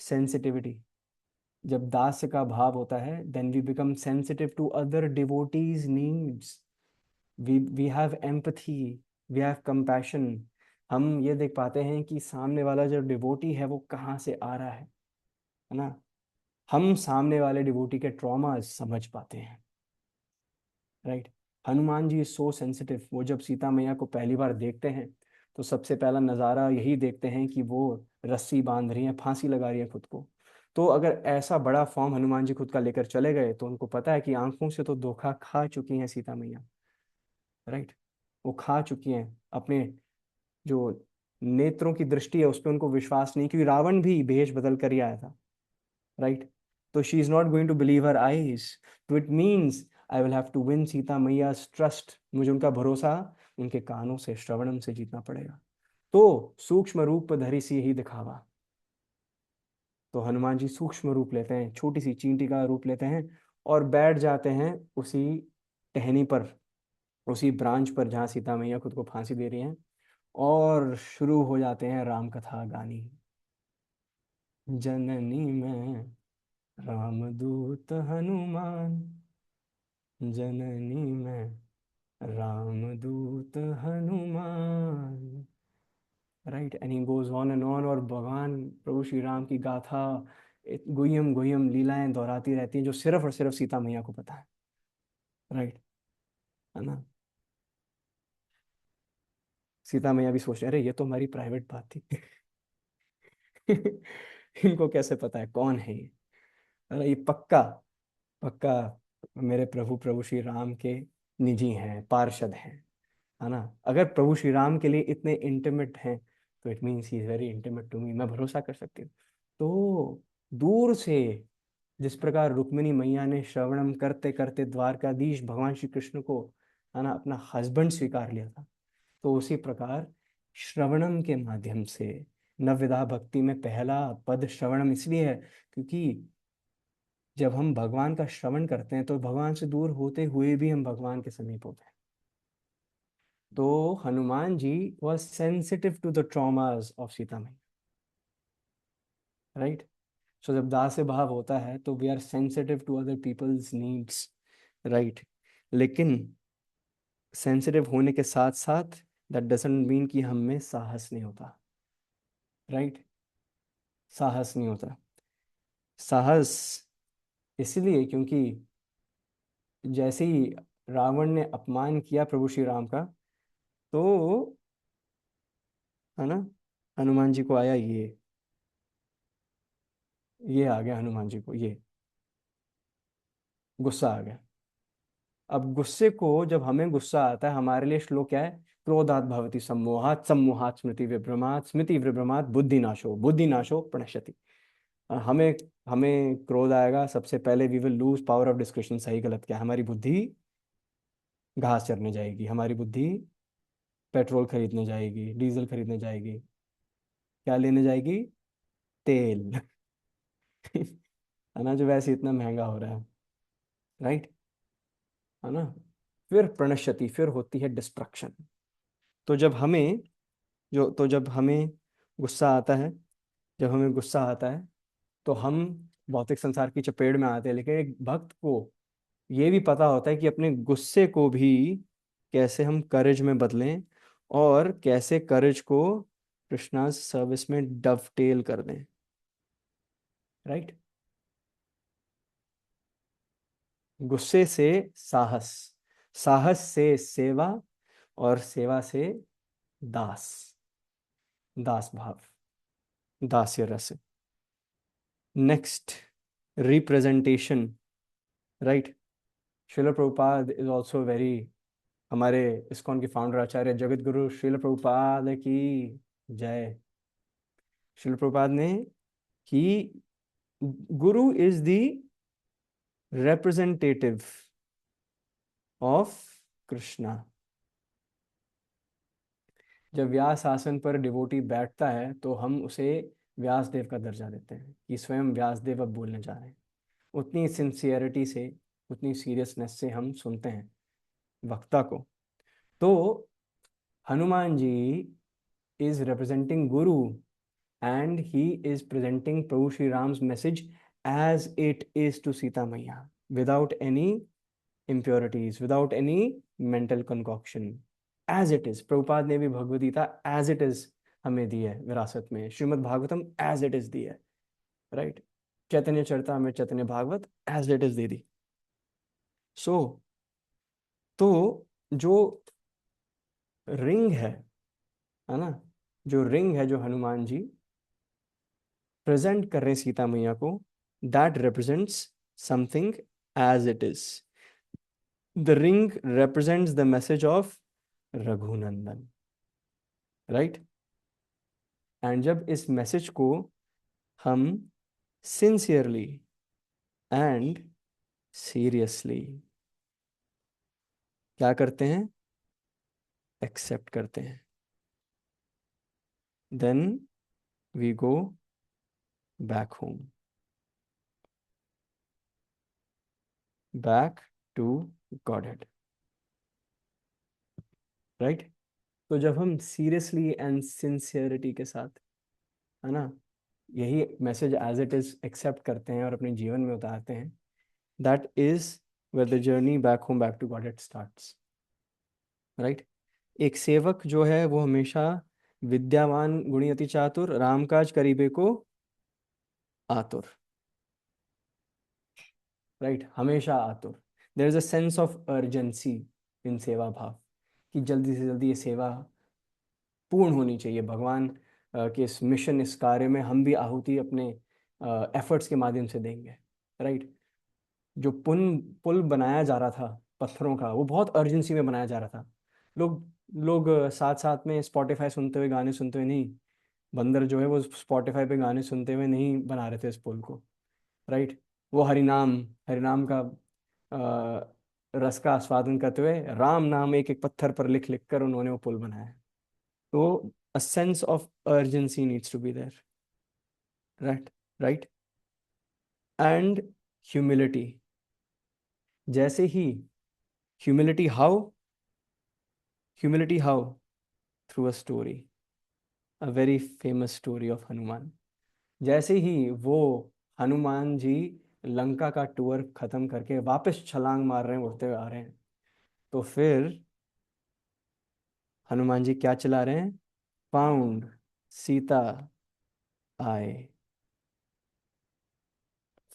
सेंसिटिविटी, जब दास्य का भाव होता है, then we become sensitive to other devotees needs. We have empathy, we have compassion. हम ये देख पाते हैं कि सामने वाला जो डिवोटी है वो कहाँ से आ रहा है ना। हम सामने वाले डिवोटी के ट्रॉमा समझ पाते हैं। Right. Hanuman ji so sensitive, वो जब सीता मैया को पहली बार देखते हैं, तो सबसे पहला नज़ारा यही देखते हैं कि वो रस्सी बांध रही हैं, फांसी लगा रही है खुद को। तो अगर ऐसा बड़ा फॉर्म हनुमान जी खुद का लेकर चले गए, तो उनको पता है कि आंखों से तो धोखा खा चुकी हैं सीता मैया। राइट। वो खा चुकी हैं, अपने जो नेत्रों की दृष्टि है उस पर उनको विश्वास नहीं, क्योंकि रावण भी भेष बदल कर ही आया था। राइट। तो she is not going to believe her eyes, तो it means I will have to win Sita Maiya trust, मुझे उनका भरोसा उनके कानों से, श्रवणम से जीतना पड़ेगा। तो सूक्ष्म रूप धरी सी ही दिखावा। तो हनुमान जी सूक्ष्म रूप लेते हैं, छोटी सी चींटी का रूप लेते हैं, और बैठ जाते हैं उसी टहनी पर, उसी ब्रांच पर जहाँ सीता मैया खुद को फांसी दे रही हैं, और शुरू हो जाते हैं राम कथा गानी। जननी में रामदूत हनुमान, जननी में Ramdoot Hanuman. Right. And he goes on and on, और भगवान प्रभु श्री राम की गाथा, गुह्यम गुह्यम लीलाएं दोहराती रहती हैं, जो सिर्फ और सिर्फ सीता मैया को पता है। राइट, है ना। सीता मैया भी सोच रहे अरे ये तो हमारी प्राइवेट बात थी। इनको कैसे पता है कौन है ये। अरे ये पक्का पक्का मेरे प्रभु प्रभु श्री राम के निजी हैं, पार्षद हैं, है ना। अगर प्रभु श्री राम के लिए इतने इंटीमेट हैं तो it means he is very intimate to me, मैं भरोसा कर सकती हूँ। तो दूर से जिस प्रकार रुक्मिणी मैया ने श्रवणम करते करते द्वारकाधीश भगवान श्री कृष्ण को, है ना, अपना हस्बैंड स्वीकार लिया था, तो उसी प्रकार श्रवणम के माध्यम से नवविधा भक्ति में पहला पद श्रवणम इसलिए है क्योंकि जब हम भगवान का श्रवण करते हैं तो भगवान से दूर होते हुए भी हम भगवान के समीप होते हैं। तो Hanuman ji was sensitive to the traumas of Sita Maiya, right. So जब दास्य भाव होता है तो we are sensitive to other people's needs, right. लेकिन सेंसिटिव होने के साथ साथ दैट डजंट मीन कि हम में साहस नहीं होता, राइट। साहस नहीं होता। साहस इसलिए क्योंकि जैसे ही रावण ने अपमान किया प्रभु श्री राम का, तो, है ना, हनुमान जी को आया ये आ गया हनुमान जी को ये गुस्सा आ गया। अब गुस्से को, जब हमें गुस्सा आता है, हमारे लिए श्लोक क्या है? क्रोधात भवति सम्मोहात, सम्मोहात स्मृति विभ्रमात्, स्मृति विभ्रमात् बुद्धिनाशो, बुद्धिनाशो प्रणश्यति। हमें हमें क्रोध आएगा, सबसे पहले we will lose power of discussion, सही गलत क्या है, हमारी बुद्धि घास चरने जाएगी, हमारी बुद्धि पेट्रोल खरीदने जाएगी, डीजल खरीदने जाएगी, क्या लेने जाएगी? तेल। है ना, जो वैसे इतना महंगा हो रहा है, राइट, है ना। फिर प्रणश्यति, फिर होती है डिस्ट्रक्शन। तो जब हमें तो जब हमें गुस्सा आता है, जब हमें गुस्सा आता है तो हम भौतिक संसार की चपेट में आते हैं। लेकिन एक भक्त को ये भी पता होता है कि अपने गुस्से को भी कैसे हम करेज में बदलें और कैसे करेज को कृष्णा सर्विस में डवटेल कर दें, राइट। गुस्से से साहस, साहस से सेवा, और सेवा से दास, दास भाव, दास्य रस। Next, representation, right. Srila Prabhupada is also very, हमारे इस्कॉन के फाउंडर आचार्य जगत गुरु श्रील प्रभुपाद की जय। श्रील प्रभुपाद ने कि गुरु is the representative of Krishna. जब व्यास आसन पर डिवोटी बैठता है तो हम उसे व्यास देव का दर्जा देते हैं कि स्वयं व्यास देव अब बोलने जा रहे हैं। उतनी सिंसियरिटी से, उतनी सीरियसनेस से हम सुनते हैं वक्ता को। तो Hanuman ji is representing guru and he is presenting Prabhu Shri Ram's message as it is to Sita Maiya, without any impurities, without any mental concoction, as it is। Prabhupada ने भी Bhagavad Gita as it is हमें दी है विरासत में, Shrimad Bhagavatam as it is दी है, right. Chaitanya Charitamrita, Chaitanya Bhagavat as it is दे दी। सो तो जो रिंग है ना, जो रिंग है जो हनुमान जी प्रेजेंट कर रहे हैं सीता मैया को, that represents something as it is. The ring represents the message of Raghunandan, right. And जब इस मैसेज को हम सिंसियरली एंड सीरियसली क्या करते हैं? एक्सेप्ट करते हैं, then we go back home, back to Godhead, right. तो जब हम सीरियसली एंड सिंसियरिटी के साथ, है ना, यही message as it is accept करते हैं और अपने जीवन में उतारते हैं, that is where the journey back home, back to Godhead starts, right. एक सेवक जो है वो हमेशा विद्यावान गुणी अति चातुर, राम काज करीबे को आतुर, राइट, हमेशा आतुर। There is a sense of urgency in seva bhava, कि जल्दी से जल्दी ये सेवा पूर्ण होनी चाहिए। भगवान के इस मिशन, इस कार्य में हम भी आहुति अपने एफर्ट्स के माध्यम से देंगे, राइट। जो पुल पुल बनाया जा रहा था पत्थरों का, वो बहुत अर्जेंसी में बनाया जा रहा था। लोग लोग साथ साथ में स्पॉटिफाई सुनते हुए, गाने सुनते हुए नहीं, बंदर जो है वो स्पॉटिफाई पे गाने सुनते हुए नहीं बना रहे थे इस पुल को, राइट। वो हरिनाम हरिनाम का रस का आस्वादन करते हुए राम नाम एक एक पत्थर पर लिख लिख कर उन्होंने वो पुल बनाया है। तो a sense of urgency needs to be there, right, right. And humility, जैसे ही humility how, humility how, through a story, a very famous story of Hanuman. जैसे ही वो हनुमान जी लंका का टूर खत्म करके वापस छलांग मार रहे हैं, उड़ते हुए आ रहे हैं, तो फिर हनुमान जी क्या चला रहे हैं? फाउंड सीता आए,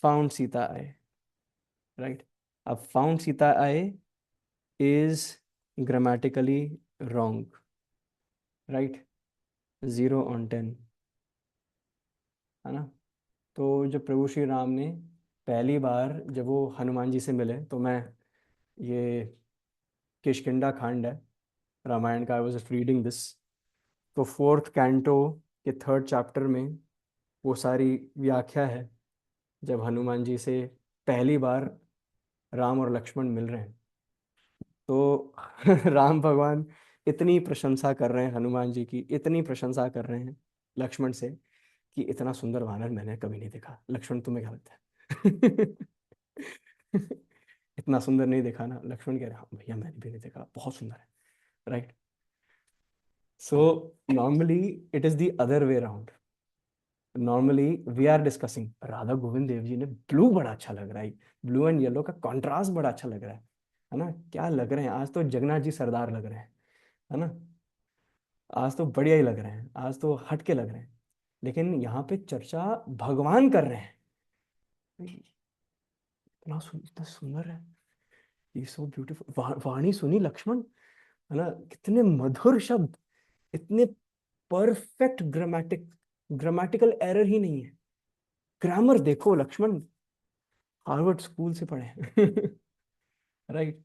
फाउंड सीता आए, राइट। अब फाउंड सीता आए इज ग्रामेटिकली रॉन्ग, राइट, 0/10, है ना। तो जब प्रभु श्री राम ने पहली बार जब वो हनुमान जी से मिले, तो मैं ये किष्किंधा कांड है रामायण का, आई वॉज रीडिंग दिस। तो फोर्थ कैंटो के थर्ड चैप्टर में वो सारी व्याख्या है, जब हनुमान जी से पहली बार राम और लक्ष्मण मिल रहे हैं, तो राम भगवान इतनी प्रशंसा कर रहे हैं हनुमान जी की, इतनी प्रशंसा कर रहे हैं लक्ष्मण से, कि इतना सुंदर वानर मैंने कभी नहीं देखा। लक्ष्मण तुम्हें क्या लगता है? इतना सुंदर नहीं देखा ना? लक्ष्मण कह रहे हाँ भैया मैंने भी नहीं देखा, बहुत सुंदर है, right. So normally it is the other way around. Normally we are discussing Radha Govind Dev ji ने ब्लू बड़ा अच्छा लग रहा है, ब्लू एंड येलो का कॉन्ट्रास्ट बड़ा अच्छा लग रहा है ना? क्या लग रहे हैं आज तो, जगन्नाथ जी सरदार लग रहे हैं, है ना? आज तो बढ़िया ही लग रहे हैं, आज तो हट के लग रहे हैं। लेकिन यहाँ पे चर्चा भगवान कर रहे हैं, इतना सुंदर है, ये सो ब्यूटीफुल। वाणी सुनी लक्ष्मण, है ना? कितने मधुर शब्द, इतने परफेक्ट ग्रामेटिकल एरर ही नहीं है। ग्रामर देखो लक्ष्मण, हार्वर्ड स्कूल से पढ़े। राइट।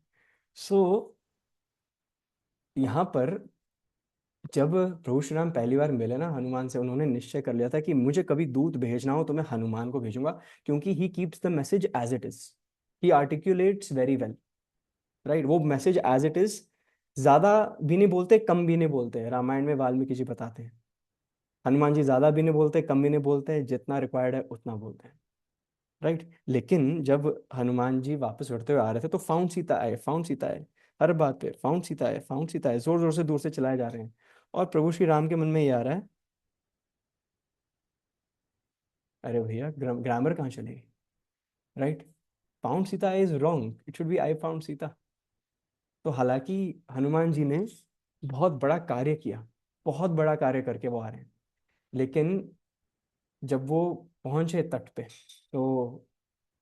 सो यहाँ पर जब प्रभु श्री राम पहली बार मिले ना हनुमान से, उन्होंने निश्चय कर लिया था कि मुझे कभी दूत भेजना हो तो मैं हनुमान को भेजूंगा, क्योंकि he keeps the message as it is, he articulates very well, right. वो मैसेज एज इट इज, ज्यादा भी नहीं बोलते, कम भी नहीं बोलते। रामायण में वाल्मीकि जी बताते हैं, हनुमान जी ज्यादा भी नहीं बोलते, कम भी नहीं बोलते, जितना रिक्वायर्ड है उतना बोलते हैं, राइट। लेकिन जब हनुमान जी वापस लौटते हुए आ रहे थे, तो फाउंड सीता आए, फाउंड सीता आए, हर बात पे फाउंड सीता आए, फाउंड सीता आए, जोर जोर से दूर से चलाए जा रहे हैं। और प्रभु श्री राम के मन में ये आ रहा है, अरे भैया ग्रामर कहाँ चली, right. Found Sita is wrong, it should be I found Sita. तो हालांकि हनुमान जी ने बहुत बड़ा कार्य किया, बहुत बड़ा कार्य करके वो आ रहे हैं, लेकिन जब वो पहुंचे तट पे, तो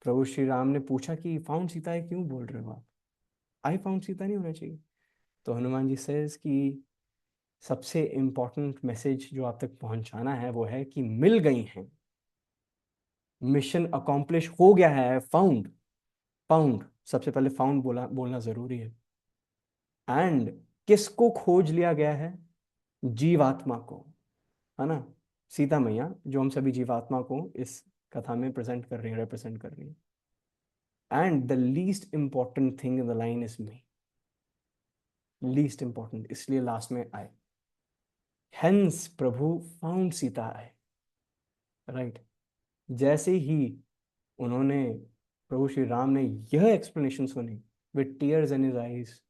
प्रभु श्री राम ने पूछा कि फाउंड सीता है क्यों बोल रहे हो आप, आई फाउंड सीता नहीं होना चाहिए। तो हनुमान जी सेज कि सबसे इम्पोर्टेंट मैसेज जो आप तक पहुंचाना है वो है कि मिल गई हैं, मिशन अकॉम्प्लिश हो गया है। फाउंड, फाउंड, सबसे पहले फाउंड बोलना जरूरी है। एंड किसको खोज लिया गया है? जीवात्मा को, है ना? सीता मैया जो हम सभी जीवात्मा को इस कथा में प्रेजेंट कर रही है, रिप्रेजेंट कर रही है। And the least important thing in the line is me, least important, इसलिए लास्ट में आए। हेंस प्रभु फाउंड सीता आए, राइट। जैसे ही उन्होंने, प्रभु श्री राम ने यह एक्सप्लेनेशन सुनी, with tears in his eyes,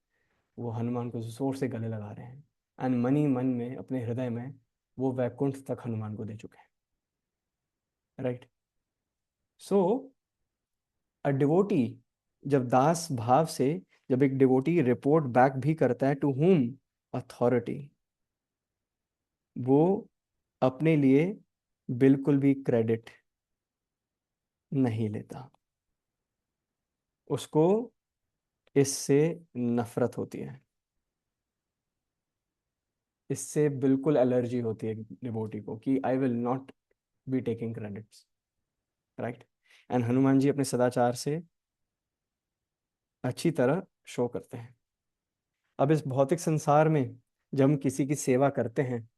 वो हनुमान को जोर से गले लगा रहे हैं, एंड मनी मन में, अपने हृदय में, वो वैकुंठ तक हनुमान को दे चुके हैं, राइट। सो अ डिवोटी, जब दास भाव से, जब एक डिवोटी रिपोर्ट बैक भी करता है टू हुम अथॉरिटी, वो अपने लिए बिल्कुल भी क्रेडिट नहीं लेता। उसको इससे नफरत होती है, इससे बिल्कुल एलर्जी होती है डिवोटी को कि I will not be taking credits, right. And Hanuman ji अपने सदाचार से अच्छी तरह शो करते हैं। अब इस भौतिक संसार में जब हम किसी की सेवा करते हैं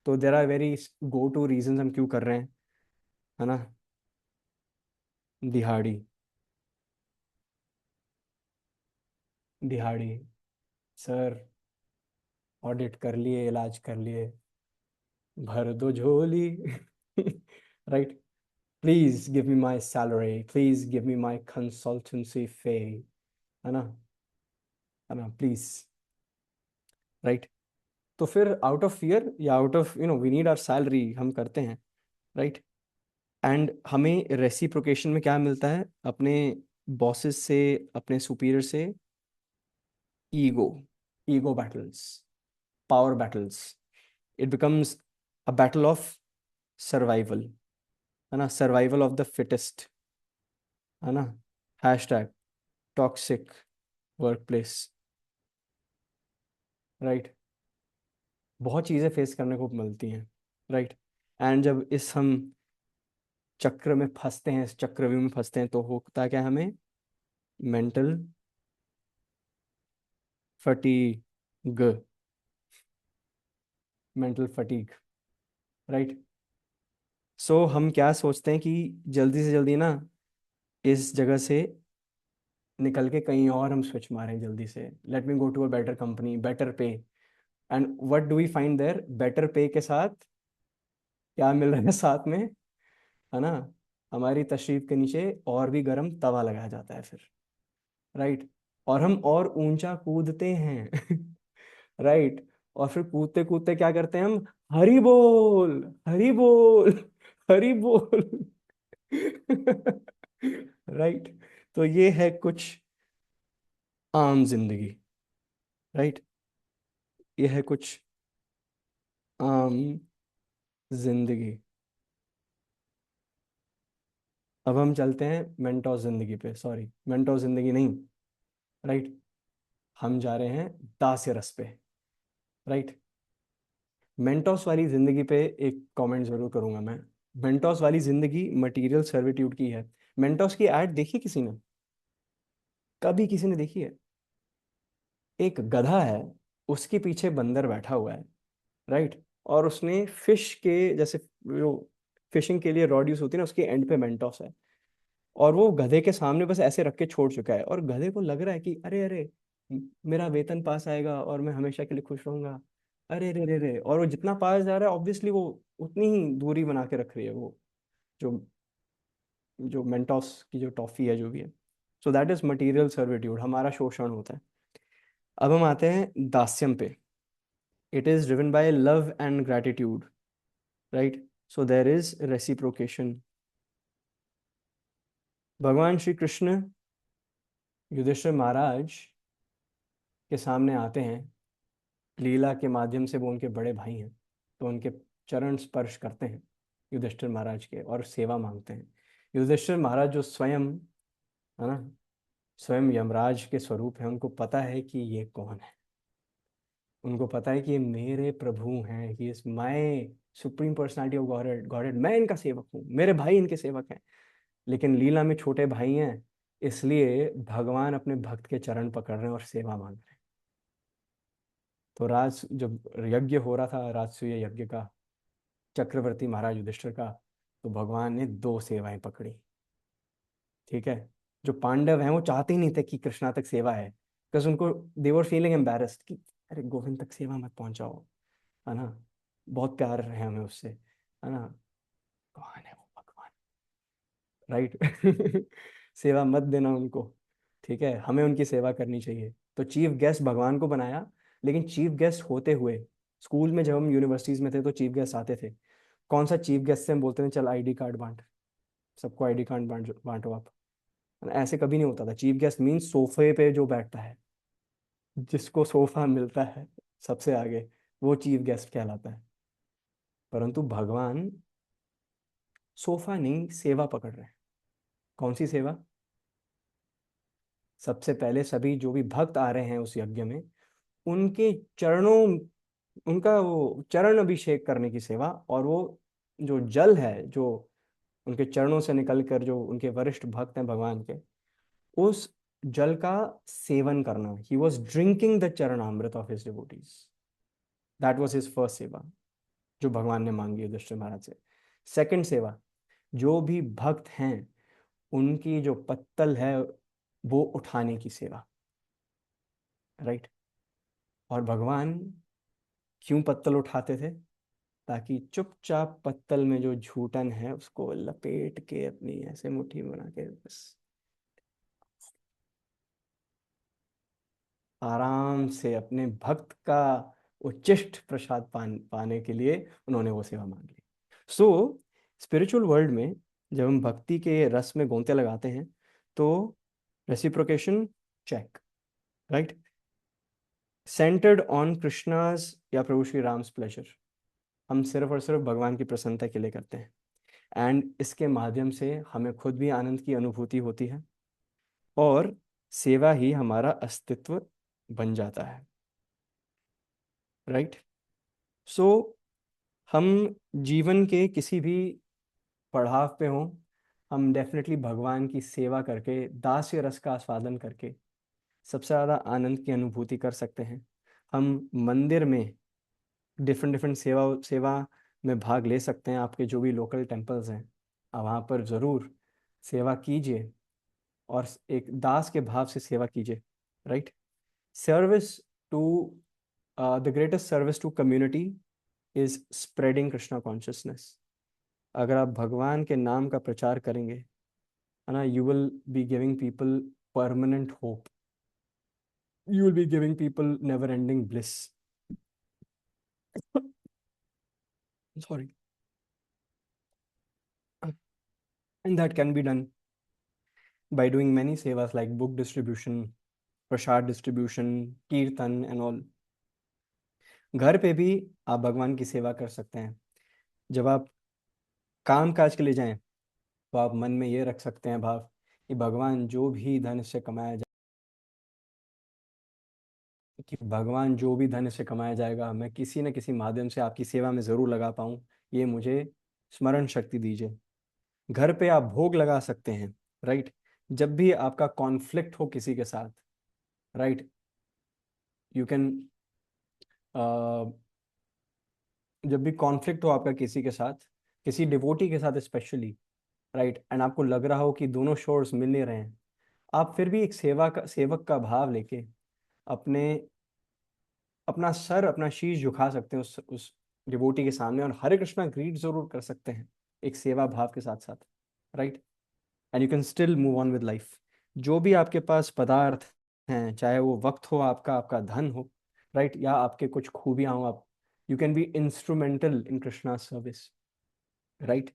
तो there are very go to reason हम क्यों कर रहे हैं, है ना। दिहाड़ी, दिहाड़ी, सर ऑडिट कर लिए, इलाज कर लिए, भर दो झोली right, please give me my salary, please give me my consultancy fee, है ना प्लीज, राइट। तो फिर आउट ऑफ फियर या out of we need our salary हम करते हैं, राइट। एंड हमें रेसिप्रोकेशन में क्या मिलता है, अपने बॉसेस से, अपने सुपीरियर से ego, ego battles, power battles, it becomes a battle of survival, है ना, सर्वाइवल ऑफ द फिटेस्ट, है ना। Hashtag toxic work place, right. बहुत चीज़ें फेस करने को मिलती हैं, राइट। एंड जब इस हम चक्र में फंसते हैं, इस चक्रव्यूह में फंसते हैं, तो होता क्या है हमें, mental fatigue, mental fatigue, right. So हम क्या सोचते हैं कि जल्दी से जल्दी ना इस जगह से निकल के कहीं और हम स्विच मारें जल्दी से, let me go to a better company, better pay. And what do we find there, better pay के साथ क्या मिल रहा है साथ में, है ना, हमारी तशरीफ के नीचे और भी गर्म तवा लगाया जाता है फिर, राइट। और हम और ऊंचा कूदते हैं राइट। और फिर कूदते कूदते क्या करते हैं हम, हरी बोल, हरी बोल, हरी बोल राइट। तो ये है कुछ आम जिंदगी, राइट। ये है कुछ आम जिंदगी। अब हम चलते हैं मेंटोस जिंदगी पे, सॉरी मेंटोस जिंदगी नहीं, राइट। हम जा रहे हैं दास्य रस पे, राइट। मेंटोस वाली जिंदगी पे एक कमेंट जरूर करूंगा मैं। मेंटोस वाली जिंदगी मटेरियल सर्विट्यूड की है। मेंटोस की ऐड देखी किसी ने, कभी किसी ने देखी है? एक गधा है, उसके पीछे बंदर बैठा हुआ है, राइट। और उसने फिश के जैसे, जो फिशिंग के लिए रॉड यूज होती है ना, उसके एंड पे मेंटोस है। और वो गधे के सामने बस ऐसे रख के छोड़ चुका है, और गधे को लग रहा है कि अरे अरे, मेरा वेतन पास आएगा और मैं हमेशा के लिए खुश रहूंगा, अरे रे रे रे। और वो जितना पास जा रहा है ऑब्वियसली वो उतनी ही दूरी बना के रख रही है वो, जो जो मेंटोस की जो टॉफी है जो भी है। So that is material servitude, हमारा शोषण होता है। अब हम आते हैं दास्यम पे। It is driven by love and gratitude, right. So there is reciprocation. भगवान श्री कृष्ण युधिष्ठिर महाराज के सामने आते हैं, लीला के माध्यम से, वो उनके बड़े भाई हैं, तो उनके चरण स्पर्श करते हैं युधिष्ठिर महाराज के और सेवा मांगते हैं। युधिष्ठिर महाराज जो स्वयं, है ना, स्वयं यमराज के स्वरूप है, उनको पता है कि ये कौन है, उनको पता है कि ये मेरे प्रभु हैं, कि is my supreme personality of godhead, godhead, मैं इनका सेवक हूँ, मेरे भाई इनके सेवक हैं। लेकिन लीला में छोटे भाई हैं, इसलिए भगवान अपने भक्त के चरण पकड़ रहे हैं और सेवा मांग रहे हैं। तो राज जब यज्ञ हो रहा था, राजसूय यज्ञ का, चक्रवर्ती महाराज युधिष्ठिर का, तो भगवान ने दो सेवाएं पकड़ी, ठीक है। जो पांडव हैं वो चाहते ही नहीं थे कि कृष्णा तक सेवा है, बिकॉज उनको दे वर फीलिंग एम्बेरस्ड कि अरे गोविंद तक सेवा मत पहुंचाओ, है ना, बहुत प्यार है हमें उससे, है ना, कौन है वो भगवान, राइट सेवा मत देना उनको, ठीक है, हमें उनकी सेवा करनी चाहिए। तो चीफ गेस्ट भगवान को बनाया। लेकिन चीफ गेस्ट होते हुए, स्कूल में जब हम यूनिवर्सिटीज में थे तो चीफ गेस्ट आते थे, कौन सा चीफ गेस्ट से हम बोलते थे चल आईडी कार्ड बांट, सबको आईडी कार्ड बांटो आप, ऐसे कभी नहीं होता था। चीफ गेस्ट मीन्स सोफे पे जो बैठता है, जिसको सोफा मिलता है सबसे आगे, वो चीफ गेस्ट कहलाता है। परंतु भगवान सोफा नहीं, सेवा पकड़ रहे हैं। कौन सी सेवा? सबसे पहले सभी जो भी भक्त आ रहे हैं उस यज्ञ में, उनके चरणों, उनका वो चरण अभिषेक करने की सेवा, और वो जो जल है जो उनके चरणों से निकलकर जो उनके वरिष्ठ भक्त हैं भगवान के, उस जल का सेवन करना। He was drinking the charanamrit of his devotees. That was his first seva जो भगवान ने मांगी युधिष्ठिर महाराज से। सेकंड सेवा, जो भी भक्त हैं उनकी जो पत्तल है वो उठाने की सेवा, राइट। और भगवान क्यों पत्तल उठाते थे? ताकि चुपचाप पत्तल में जो झूठन है उसको लपेट के अपनी ऐसे मुट्ठी में बना के बस आराम से अपने भक्त का उच्चिष्ट प्रसाद पाने के लिए उन्होंने वो सेवा मांग ली। सो स्पिरिचुअल वर्ल्ड में जब हम भक्ति के रस में गोंते लगाते हैं तो reciprocation check, right. Centered on Krishna's या प्रभु श्री राम्स प्लेजर, हम सिर्फ और सिर्फ भगवान की प्रसन्नता के लिए करते हैं। एंड इसके माध्यम से हमें खुद भी आनंद की अनुभूति होती है और सेवा ही हमारा अस्तित्व बन जाता है, राइट। सो हम जीवन के किसी भी पड़ाव पे हों, हम डेफिनेटली भगवान की सेवा करके, दास्य रस का आस्वादन करके सबसे ज़्यादा आनंद की अनुभूति कर सकते हैं। हम मंदिर में डिफरेंट डिफरेंट सेवा सेवा में भाग ले सकते हैं। आपके जो भी लोकल टेम्पल्स हैं, आप वहाँ पर ज़रूर सेवा कीजिए और एक दास के भाव से सेवा कीजिए, right. Service to the greatest service to community is spreading Krishna consciousness. अगर आप भगवान के नाम का प्रचार करेंगे, है ना, you will be giving people permanent hope, you will be giving people never ending bliss. Sorry. And that can be done by doing many sevas like book distribution, prasad distribution, kirtan and all. घर पे भी आप भगवान की सेवा कर सकते हैं। जब आप काम काज के लिए जाएं तो आप मन में ये रख सकते हैं भाव कि भगवान जो भी धन से कमाया जाए, कि भगवान जो भी धन से कमाया जाएगा मैं किसी न किसी माध्यम से आपकी सेवा में ज़रूर लगा पाऊँ, ये मुझे स्मरण शक्ति दीजिए। घर पे आप भोग लगा सकते हैं, राइट। जब भी आपका कॉन्फ्लिक्ट हो किसी के साथ, राइट, यू कैन, जब भी कॉन्फ्लिक्ट हो आपका किसी के साथ, किसी डिवोटी के साथ स्पेशली, राइट, एंड आपको लग रहा हो कि दोनों शोर्स मिल नहीं रहे हैं, आप फिर भी एक सेवक का भाव लेके अपने अपना सर, अपना शीश झुका सकते हैं उस डिवोटी के सामने और हरे कृष्णा ग्रीट जरूर कर सकते हैं एक सेवा भाव के साथ साथ, right. And you can still move on with life. जो भी आपके पास पदार्थ हैं, चाहे वो वक्त हो आपका, आपका धन हो, राइट, या आपके कुछ खूबियां हो, आप, you can be instrumental in Krishna service, right.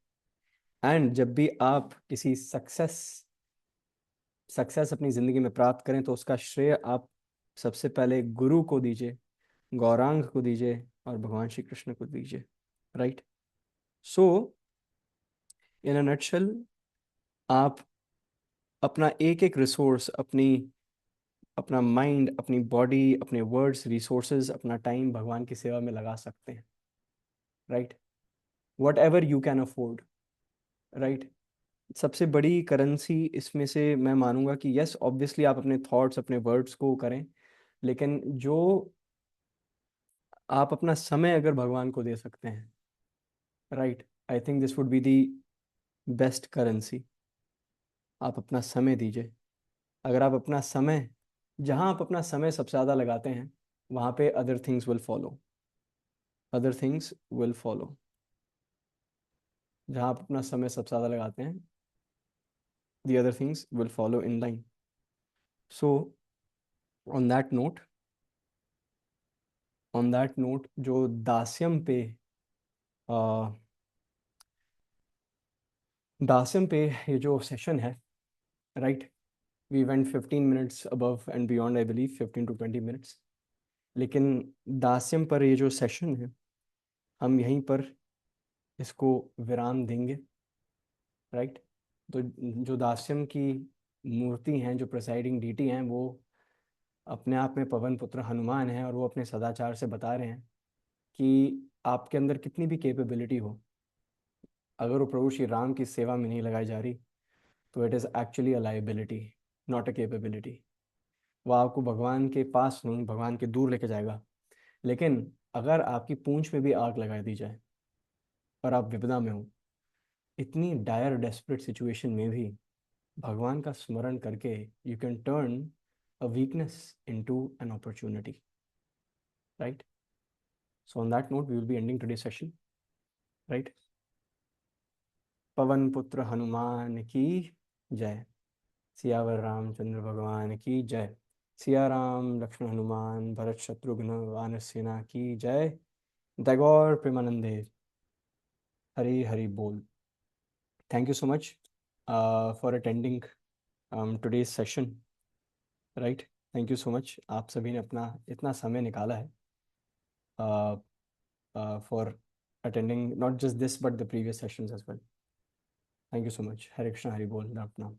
And जब भी आप किसी सक्सेस अपनी ज़िंदगी में प्राप्त करें तो उसका श्रेय आप सबसे पहले गुरु को दीजिए, गौरांग को दीजिए और भगवान श्री कृष्ण को दीजिए, right. So in a nutshell, आप अपना एक एक रिसोर्स, अपना माइंड, अपनी बॉडी, अपने वर्ड्स, रिसोर्सेज, अपना टाइम भगवान की सेवा में लगा सकते हैं, right. What ever you can afford, right. सबसे बड़ी करेंसी इसमें से मैं मानूंगा कि यस ऑब्वियसली आप अपने थॉट्स, अपने वर्ड्स को करें, लेकिन जो आप अपना समय अगर भगवान को दे सकते हैं, right, I think this would be the best currency. आप अपना समय दीजिए। अगर आप अपना समय, जहाँ आप अपना समय सबसे ज़्यादा लगाते हैं वहाँ पे other things will follow, other things will follow. जहाँ आप अपना समय सबसे ज़्यादा लगाते हैं, the other things will follow in line. So on that note, जो दास्यम पे ये जो सेशन है, right, we went 15 minutes above and beyond, I believe 15 to 20 minutes. लेकिन दास्यम पर ये जो सेशन है हम यहीं पर इसको विराम देंगे, राइट। तो जो दास्यम की मूर्ति हैं, जो प्रिसाइडिंग डीटी हैं, वो अपने आप में पवन पुत्र हनुमान हैं, और वो अपने सदाचार से बता रहे हैं कि आपके अंदर कितनी भी कैपेबिलिटी हो, अगर वो प्रभु श्री राम की सेवा में नहीं लगाई जा रही, तो it is actually a liability, not a capability. वो आपको भगवान के पास नहीं, भगवान के दूर लेके जाएगा। लेकिन अगर आपकी पूंछ में भी आग लगा दी जाए और आप विपदा में हो, इतनी डायर डेस्परेट सिचुएशन में भी भगवान का स्मरण करके you can turn a weakness into an opportunity, right? So on that note we will be ending today session, right? Pawan Putra Hanuman की जय। सियावर रामचंद्र भगवान की जय। सिया राम लक्ष्मण हनुमान भरत शत्रुघ्न वानर सेना की जय। टैगोर प्रेमानंदे। हरि हरि बोल। Thank you so much for attending today's session, right? Thank you so much, आप सभी ने अपना इतना समय निकाला है for attending not just this but the previous sessions as well. Thank you so much. हरे कृष्णा, हरि बोल, राम नाम।